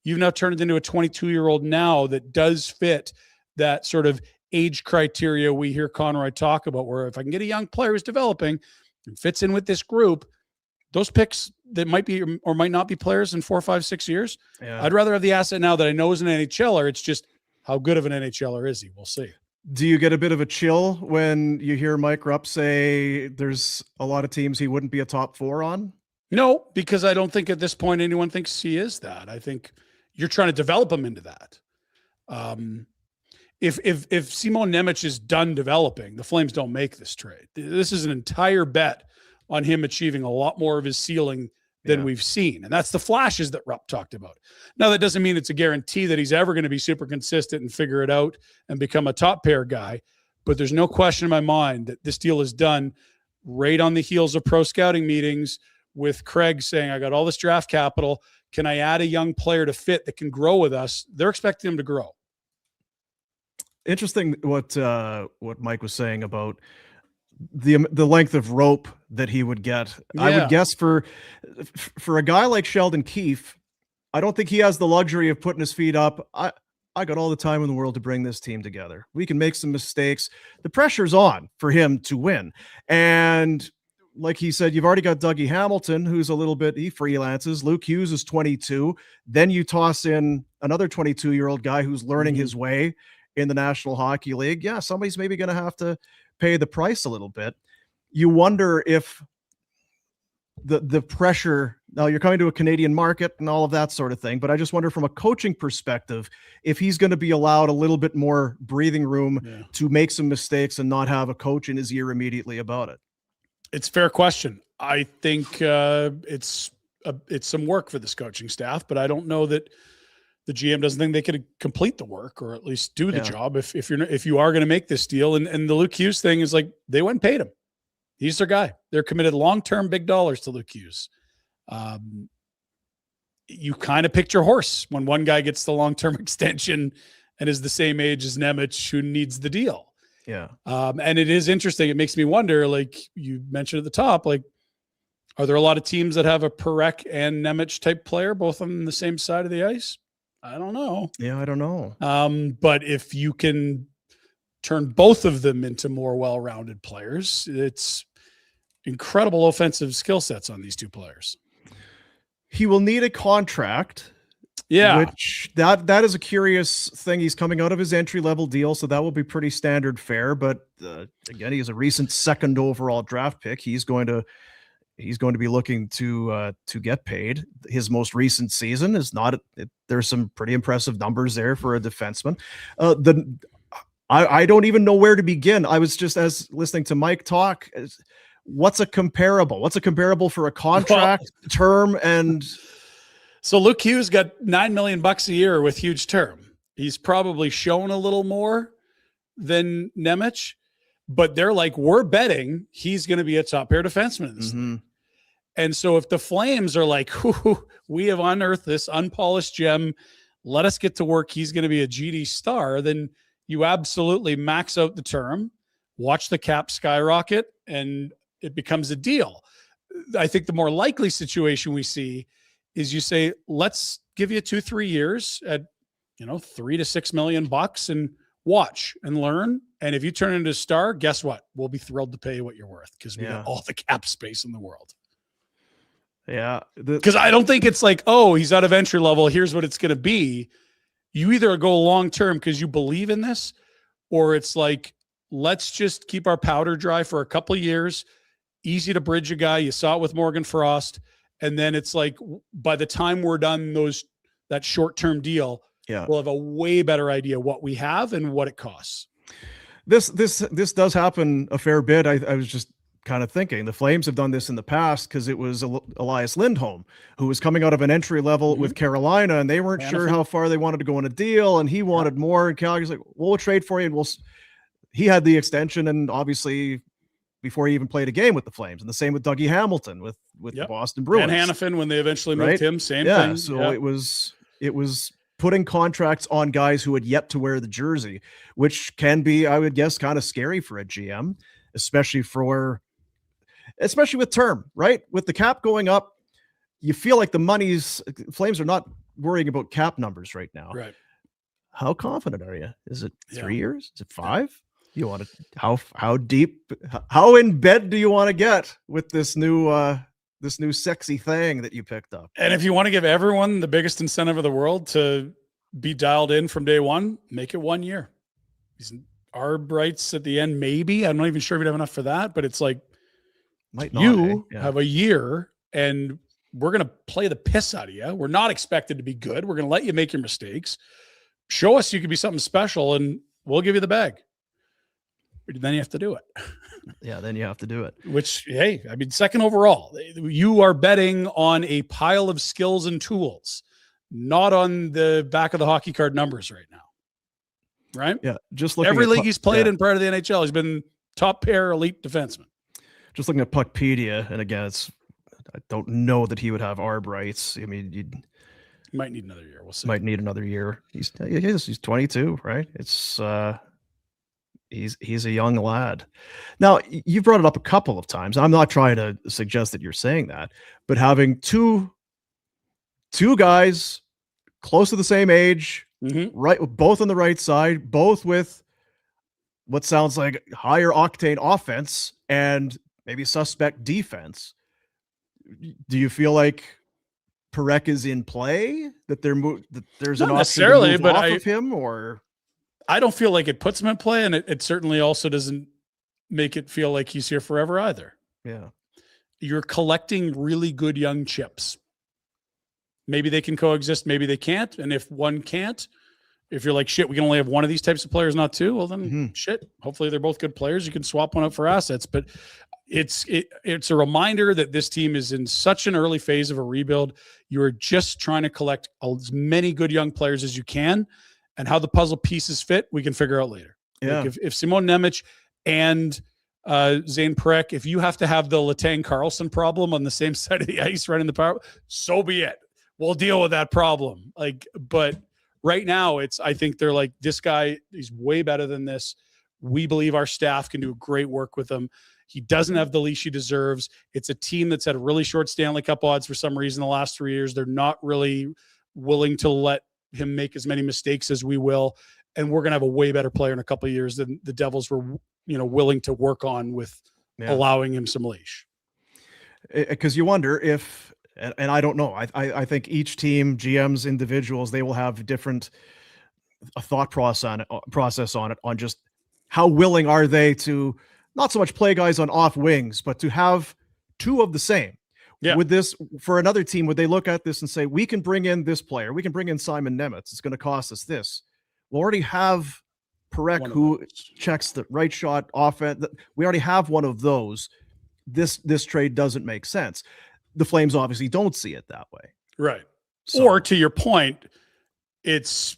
you've now turned it into a 22-year-old now that does fit that sort of age criteria we hear Conroy talk about, where if I can get a young player who's developing and fits in with this group, those picks that might be or might not be players in 4, 5, 6 years, I'd rather have the asset now that I know is an NHLer. It's just, how good of an NHLer is he? We'll see. Do you get a bit of a chill when you hear Mike Rupp say there's a lot of teams he wouldn't be a top 4 on? No, because I don't think at this point anyone thinks he is that. I think you're trying to develop him into that. If Simon Nemec is done developing, the Flames don't make this trade. This is an entire bet on him achieving a lot more of his ceiling than we've seen. And that's the flashes that Rupp talked about. Now, that doesn't mean it's a guarantee that he's ever going to be super consistent and figure it out and become a top pair guy. But there's no question in my mind that this deal is done right on the heels of pro scouting meetings with Craig saying, I got all this draft capital. Can I add a young player to fit that can grow with us? They're expecting him to grow. Interesting what Mike was saying about the length of rope that he would get. Yeah. I would guess for a guy like Sheldon Keefe, I don't think he has the luxury of putting his feet up. I got all the time in the world to bring this team together. We can make some mistakes. The pressure's on for him to win. And like he said, you've already got Dougie Hamilton, who's a little bit, he freelances. Luke Hughes is 22. Then you toss in another 22-year-old guy who's learning his way in the National Hockey League. Yeah, somebody's maybe going to have to pay the price a little bit. You wonder if the pressure, now you're coming to a Canadian market and all of that sort of thing, but I just wonder from a coaching perspective, if he's going to be allowed a little bit more breathing room to make some mistakes and not have a coach in his ear immediately about it. It's a fair question. I think it's some work for this coaching staff, but I don't know that the GM doesn't think they could complete the work or at least do the job if you are going to make this deal. And the Luke Hughes thing is like, they went and paid him. He's their guy. They're committed long-term big dollars to Luke Hughes. You kind of picked your horse when one guy gets the long-term extension and is the same age as Nemec, who needs the deal. Yeah. And it is interesting. It makes me wonder, like you mentioned at the top, like, are there a lot of teams that have a Perek and Nemec type player, both on the same side of the ice? I don't know. Yeah, I don't know. But if you can turn both of them into more well-rounded players, it's incredible offensive skill sets on these two players. He will need a contract. Yeah. Which that is a curious thing. He's coming out of his entry-level deal, so that will be pretty standard fare. But again, he is a recent 2nd overall draft pick. He's going to be looking to get paid. His most recent season is not. There's some pretty impressive numbers there for a defenseman. I don't even know where to begin. I was just listening to Mike talk. What's a comparable? What's a comparable for a contract term? And so Luke Hughes got $9 million a year with huge term. He's probably shown a little more than Nemec, but they're like, we're betting he's going to be a top pair defenseman in this league. And so if the Flames are like, we have unearthed this unpolished gem, let us get to work, he's going to be a GD star, then you absolutely max out the term, watch the cap skyrocket, and it becomes a deal. I think the more likely situation we see is you say, let's give you 2-3 years at, $3 to $6 million and watch and learn. And if you turn into a star, guess what? We'll be thrilled to pay you what you're worth because we got all the cap space in the world. Yeah. Because I don't think it's like, oh, he's out of entry level, here's what it's going to be. You either go long-term because you believe in this, or it's like, let's just keep our powder dry for a couple of years. Easy to bridge a guy. You saw it with Morgan Frost. And then it's like, by the time we're done that short-term deal, we'll have a way better idea what we have and what it costs. This does happen a fair bit. I was just kind of thinking the Flames have done this in the past because it was Elias Lindholm who was coming out of an entry level with Carolina, and they weren't sure how far they wanted to go in a deal, and he wanted more. And Calgary's like, we'll trade for you, and he had the extension, and obviously before he even played a game with the Flames. And the same with Dougie Hamilton with the Boston Bruins. And Hanifin when they eventually moved him, same thing. So it was putting contracts on guys who had yet to wear the jersey, which can be, I would guess, kind of scary for a GM, especially with term, right? With the cap going up, you feel like Flames are not worrying about cap numbers right now. Right. How confident are you? Is it 3 years? Is it 5? You want to, how deep, how in bed do you want to get with this new sexy thing that you picked up? And if you want to give everyone the biggest incentive of the world to be dialed in from day one, make it 1 year. These arb rights at the end, maybe. I'm not even sure if we'd have enough for that, but it's like, have a year and we're going to play the piss out of you. We're not expected to be good. We're going to let you make your mistakes. Show us you can be something special and we'll give you the bag. Then you have to do it. Then you have to do it. Which, hey, I mean, second overall, you are betting on a pile of skills and tools, not on the back of the hockey card numbers right now. Right? Yeah. Just looking every league he's played in prior to the NHL, he's been top pair elite defenseman. Just looking at Puckpedia, and again, I don't know that he would have arb rights. I mean, you might need another year. We'll see. Might need another year. He's 22, right? It's he's a young lad. Now, you've brought it up a couple of times. I'm not trying to suggest that you're saying that, but having two guys close to the same age, right, both on the right side, both with what sounds like higher octane offense and maybe suspect defense. Do you feel like Parekh is in play? That there's not an option to move off of him, or I don't feel like it puts him in play, and it certainly also doesn't make it feel like he's here forever either. Yeah, you're collecting really good young chips. Maybe they can coexist, maybe they can't, and if one can't, if you're like, shit, we can only have one of these types of players, not two, well then shit. Hopefully they're both good players. You can swap one out for assets, but it's a reminder that this team is in such an early phase of a rebuild. You are just trying to collect as many good young players as you can, and how the puzzle pieces fit, we can figure out later. Yeah. Like if Simon Nemec and Zane Parekh, if you have to have the Letang Carlson problem on the same side of the ice running the power, so be it. We'll deal with that problem. But right now I think they're like, this guy, he's way better than this. We believe our staff can do great work with him. He doesn't have the leash he deserves. It's a team that's had a really short Stanley Cup odds for some reason the last 3 years. They're not really willing to let him make as many mistakes as we will. And we're going to have a way better player in a couple of years than the Devils were, willing to work on with allowing him some leash. Because you wonder if, and I don't know, I think each team, GMs, individuals, they will have a thought process on it, on just how willing are they to not so much play guys on off wings, but to have two of the same. Yeah. With this, for another team, would they look at this and say, we can bring in this player, we can bring in Simon Nemec, it's going to cost us this. We'll already have Parekh, who checks the right shot offense. We already have one of those. This trade doesn't make sense. The Flames obviously don't see it that way. Right. So, or to your point, it's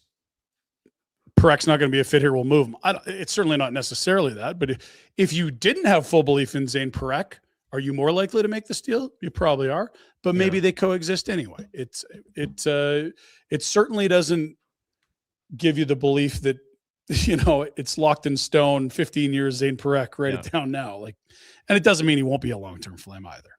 Parek's not going to be a fit here, we'll move him. It's certainly not necessarily that, but if you didn't have full belief in Zane Parek, are you more likely to make this deal? You probably are, but maybe they coexist anyway. It certainly doesn't give you the belief that, it's locked in stone, 15 years, Zane Parek, write it down now. And it doesn't mean he won't be a long-term Flame either.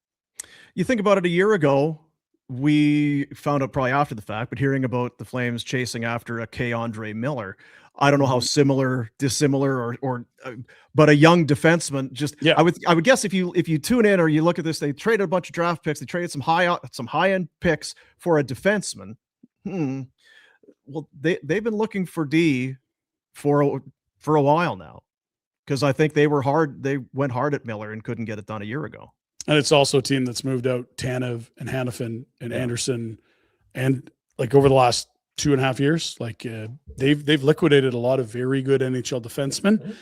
You think about it, a year ago, we found out probably after the fact, but hearing about the Flames chasing after a K-Andre Miller, I don't know how similar, dissimilar, but a young defenseman. I would guess if you tune in or you look at this, they traded a bunch of draft picks. They traded some high-end picks for a defenseman. Well, they've been looking for D for a while now, because I think they went hard at Miller and couldn't get it done a year ago. And it's also a team that's moved out Tanev and Hanifin and Anderson, and over the last 2.5 years, they've liquidated a lot of very good NHL defensemen,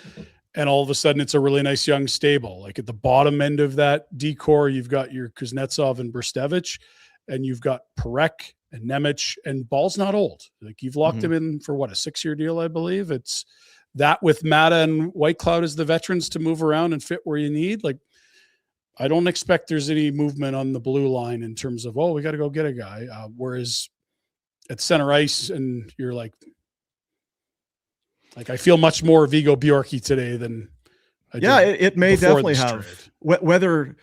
and all of a sudden it's a really nice young stable. At the bottom end of that D-core, you've got your Kuznetsov and Brstevich, and you've got Parek and Nemec, and Ball's not old. You've locked him in for a 6-year deal, I believe. It's that with Mata and Whitecloud as the veterans to move around and fit where you need. I don't expect there's any movement on the blue line in terms of, we got to go get a guy. Whereas at center ice, and you're I feel much more Vigo Bjorky today than I did. It may definitely have. Whether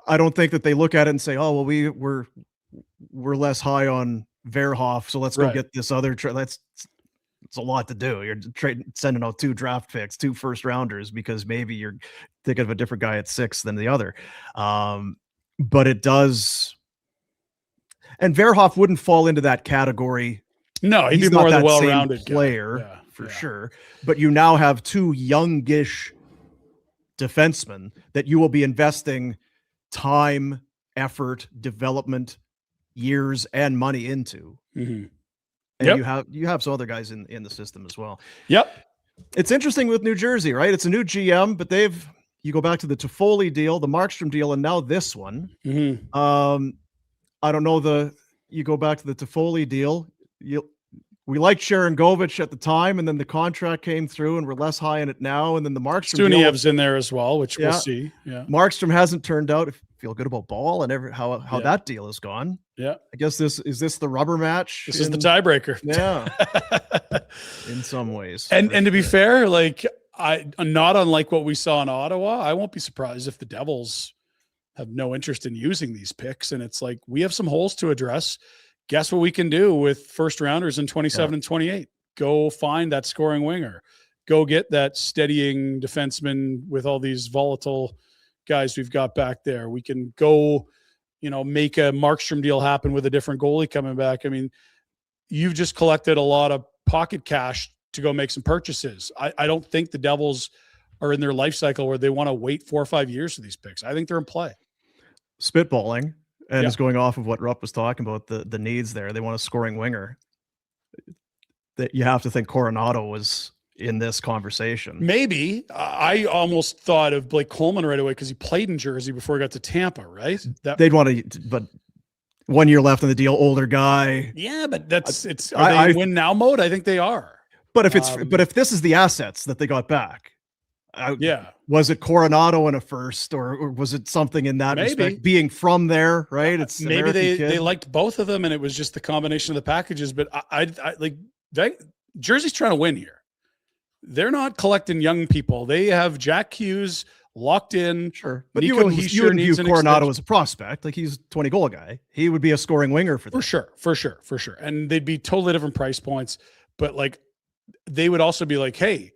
I don't think that they look at it and say, we're less high on Verhoff, so let's go get this other. It's a lot to do. You're sending out 2 draft picks, 2 first rounders, because maybe you're thinking of a different guy at 6 than the other. But it does. And Verhoff wouldn't fall into that category. No, he'd be more the well-rounded player for sure. But you now have 2 youngish defensemen that you will be investing time, effort, development, years, and money into. And you have some other guys in the system as well. It's interesting with New Jersey, right? It's a new GM, but you go back to the Toffoli deal, the Markstrom deal, and now this one. I don't know, you go back to the Toffoli deal. We liked Sharon Govich at the time, and then the contract came through, and we're less high in it now. And then the Markstrom deal, Stuniev's in there as well, which we'll see. Markstrom hasn't turned out. I feel good about Ball and how that deal has gone. I guess is this the rubber match? This is the tiebreaker. In some ways. And to be fair, not unlike what we saw in Ottawa, I won't be surprised if the Devils have no interest in using these picks. And it's we have some holes to address. Guess what we can do with first rounders in 27 and 28? Go find that scoring winger. Go get that steadying defenseman with all these volatile guys we've got back there. We can go, make a Markstrom deal happen with a different goalie coming back. I mean, you've just collected a lot of pocket cash to go make some purchases. I don't think the Devils are in their life cycle where they want to wait 4 or 5 years for these picks. I think they're in play. Spitballing. And it's going off of what Rupp was talking about, the needs there. They want a scoring winger. That you have to think Coronado was in this conversation. Maybe. I almost thought of Blake Coleman right away because he played in Jersey before he got to Tampa, right? They'd want to, but 1 year left on the deal, older guy. Yeah, but are they in win now mode? I think they are. But if this is the assets that they got back, was it Coronado in a first, or was it something in that respect? Being from there, right? It's maybe they liked both of them, and it was just the combination of the packages. But I Jersey's trying to win here. They're not collecting young people. They have Jack Hughes locked in. Sure, but you wouldn't view Coronado as a prospect. He's 20 goal guy. He would be a scoring winger for them. For sure. And they'd be totally different price points. But they would also be hey,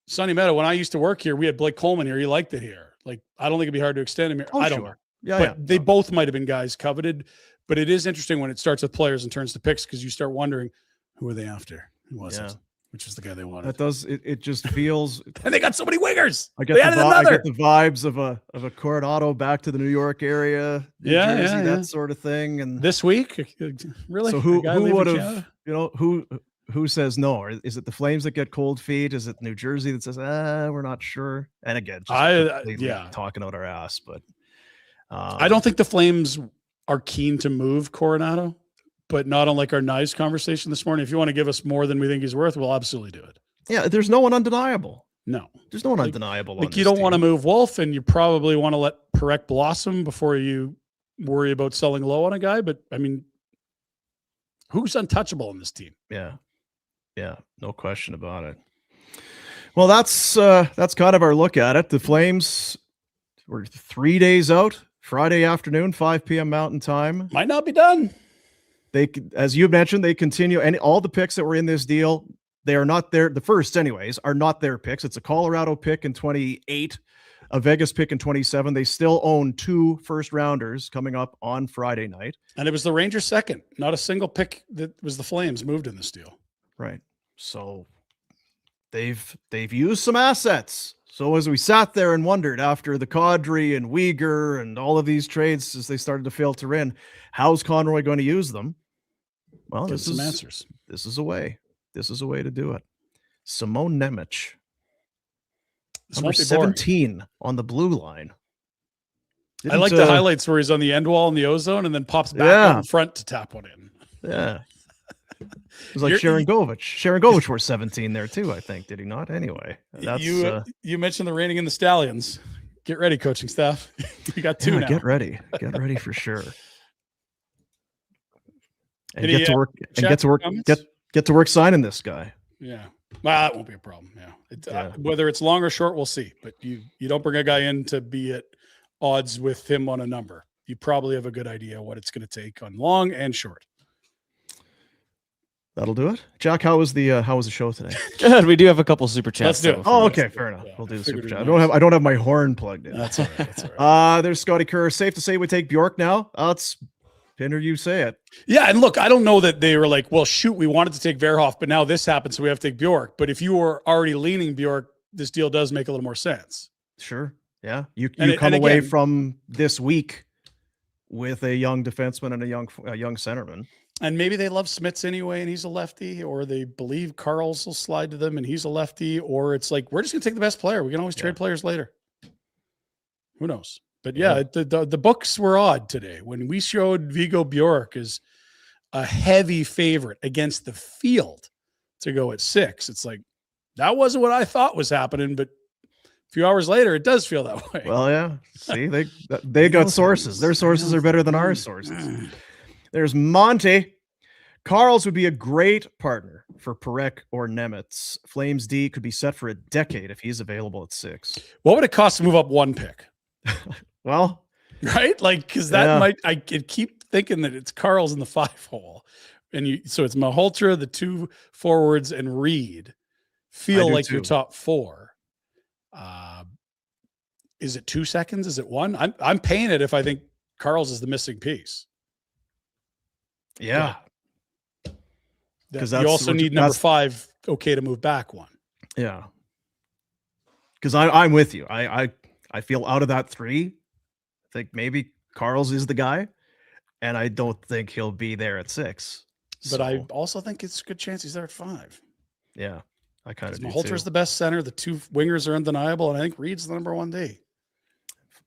Sonny Meadow, when I used to work here, we had Blake Coleman here. He liked it here. I don't think it'd be hard to extend him here. I don't know. But they both might have been guys coveted. But it is interesting when it starts with players and turns to picks, because you start wondering, who are they after? Who was it? Which is the guy they wanted. That does it just feels and they got so many wingers. I get the vibes of a Coronado back to the New York area, Jersey, that sort of thing. And this week, really? So who would have, who says no? Or is it the Flames that get cold feet? Is it New Jersey that says, we're not sure? And again, talking out our ass, but I don't think the Flames are keen to move Coronado, but not unlike our knives conversation this morning. If you want to give us more than we think he's worth, we'll absolutely do it. Yeah, there's no one undeniable. No. There's no one undeniable. Like you don't want to move Wolf, and you probably want to let Parekh blossom before you worry about selling low on a guy. But I mean, who's untouchable in this team? Yeah. Yeah, no question about it. Well, that's kind of our look at it. The Flames were 3 days out, Friday afternoon, 5 p.m. Mountain Time. Might not be done. They, as you mentioned, they continue, and all the picks that were in this deal, they are not there. The first, anyways, are not their picks. It's a Colorado pick in 28, a Vegas pick in 27. They still own 2 first-rounders coming up on Friday night. And it was the Rangers' second. Not a single pick that was the Flames moved in this deal. Right. So they've used some assets. So as we sat there and wondered after the Kadri and Uyghur and all of these trades as they started to filter in, how's Conroy going to use them? Well, Give some answers. This is a way. This is a way to do it. Simon Nemec, number 17 on the blue line. I like the highlights where he's on the end wall in the ozone and then pops back out in front to tap one in. Yeah. It was like Sharon Govich. Sharon Govich wore 17 there too, I think. Did he not? Anyway, that's you mentioned the Reining and the Stallions. Get ready, coaching staff. We got 2 now. Get ready for sure. And get to work signing this guy. Yeah, well, that won't be a problem. Yeah, whether it's long or short, we'll see. But you don't bring a guy in to be at odds with him on a number. You probably have a good idea what it's going to take on long and short. That'll do it. Jack, how was the show today? Good. We do have a couple super chats. Let's do it. Oh, okay, fair enough. Yeah, we'll do the super chat. I don't have my horn plugged in. That's all right. That's all right. There's Scotty Kerr. Safe to say we take Bjork now. It's Pinder, you say it. Yeah, and look, I don't know that they were like, well, shoot, we wanted to take Verhoff, but now this happened, so we have to take Bjork. But if you were already leaning Bjork, this deal does make a little more sense. Sure. Yeah. You come away from this week with a young defenseman and a young centerman. And maybe they love Smits anyway, and he's a lefty, or they believe Carls will slide to them, and he's a lefty, or it's like, we're just going to take the best player. We can always trade players later. Who knows? But yeah, the books were odd today. When we showed Viggo Bjork as a heavy favorite against the field to go at 6, it's like, that wasn't what I thought was happening, but a few hours later, it does feel that way. Well, yeah. See, they got sources. Their sources are better than our sources. There's Monty. Carls would be a great partner for Parekh or Nemec. Flames D could be set for a decade if he's available at 6. What would it cost to move up 1 pick? Well, right? Like, because that might, I could keep thinking that it's Carls in the 5 hole. So it's Malhotra, the 2 forwards, and Reed feel like your top 4. Is it 2 seconds? Is it 1? I'm paying it if I think Carls is the missing piece. Yeah. Because you also need number 5 okay to move back 1. Yeah. Because I'm with you. I feel out of that 3. I think maybe Carls is the guy, and I don't think he'll be there at 6. But I also think it's a good chance he's there at 5. Yeah, I kind of do Malholtra's the best center. The 2 wingers are undeniable, and I think Reed's the number 1 D.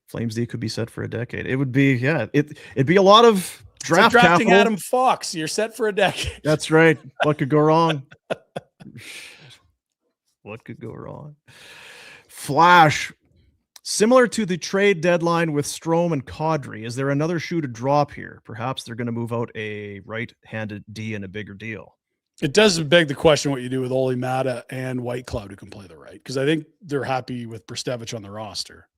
Flames D could be set for a decade. It would be, it'd be a lot of draft drafting capital. Adam Fox. You're set for a decade. That's right. What could go wrong? What could go wrong? Flash. Similar to the trade deadline with Strome and Kadri, is there another shoe to drop here? Perhaps they're going to move out a right-handed D in a bigger deal. It does beg the question what you do with Oli Mata and Whitecloud who can play the right, because I think they're happy with Brstevich on the roster.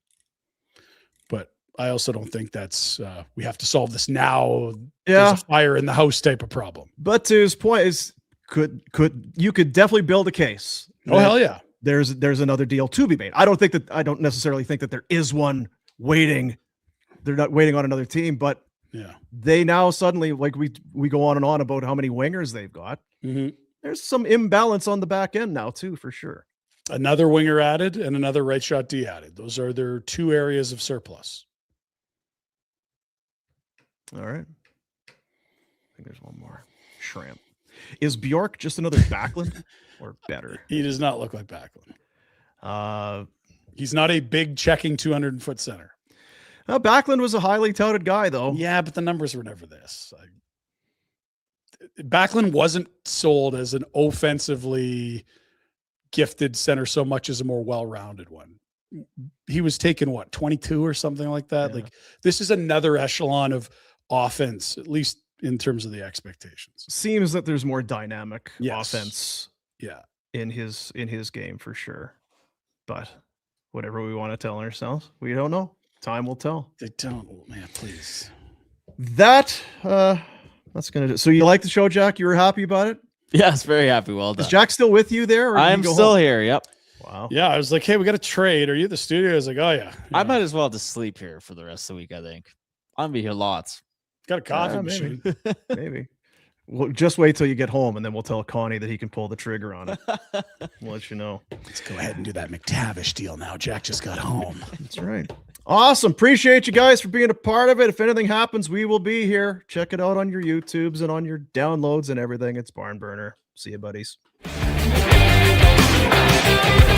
But I also don't think that's we have to solve this now. Yeah, there's a fire in the house type of problem. But to his point is, could definitely build a case. Oh hell yeah! There's another deal to be made. I don't necessarily think that there is one waiting. They're not waiting on another team, but yeah, they now suddenly, like we go on and on about how many wingers they've got. Mm-hmm. There's some imbalance on the back end now too, for sure. Another winger added and another right shot D added. Those are their 2 areas of surplus. All right. I think there's one more. Shrimp. Is Bjork just another Backlund or better? He does not look like Backlund. He's not a big checking 200-foot center. Backlund was a highly touted guy, though. Yeah, but the numbers were never this. Backlund wasn't sold as an offensively gifted center so much as a more well-rounded one. He was taken 22 or something like that. Yeah. Like this is another echelon of offense, at least in terms of the expectations. Seems that there's more dynamic Yes. offense Yeah. in his game for sure. But whatever we want to tell ourselves, we don't know. Time will tell. They don't, man, please. That's gonna do. So you like the show, Jack? You were happy about it? Yes, very happy. Well done. Is Jack still with you there? Or did he I'm go still home? here. Yep. Wow. Yeah, I was like, hey, we got a trade. Are you at the studio? I was like, oh yeah. I might as well just sleep here for the rest of the week. I think I'm gonna be here lots. Got a coffee maybe. machine. Maybe. Well, just wait till you get home, and then we'll tell Connie that he can pull the trigger on it. We'll let you know. Let's go ahead and do that McTavish deal now. Jack just got home. That's right. Awesome. Appreciate you guys for being a part of it. If anything happens, we will be here. Check it out on your YouTubes and on your downloads and everything. It's Barn Burner. See you, buddies.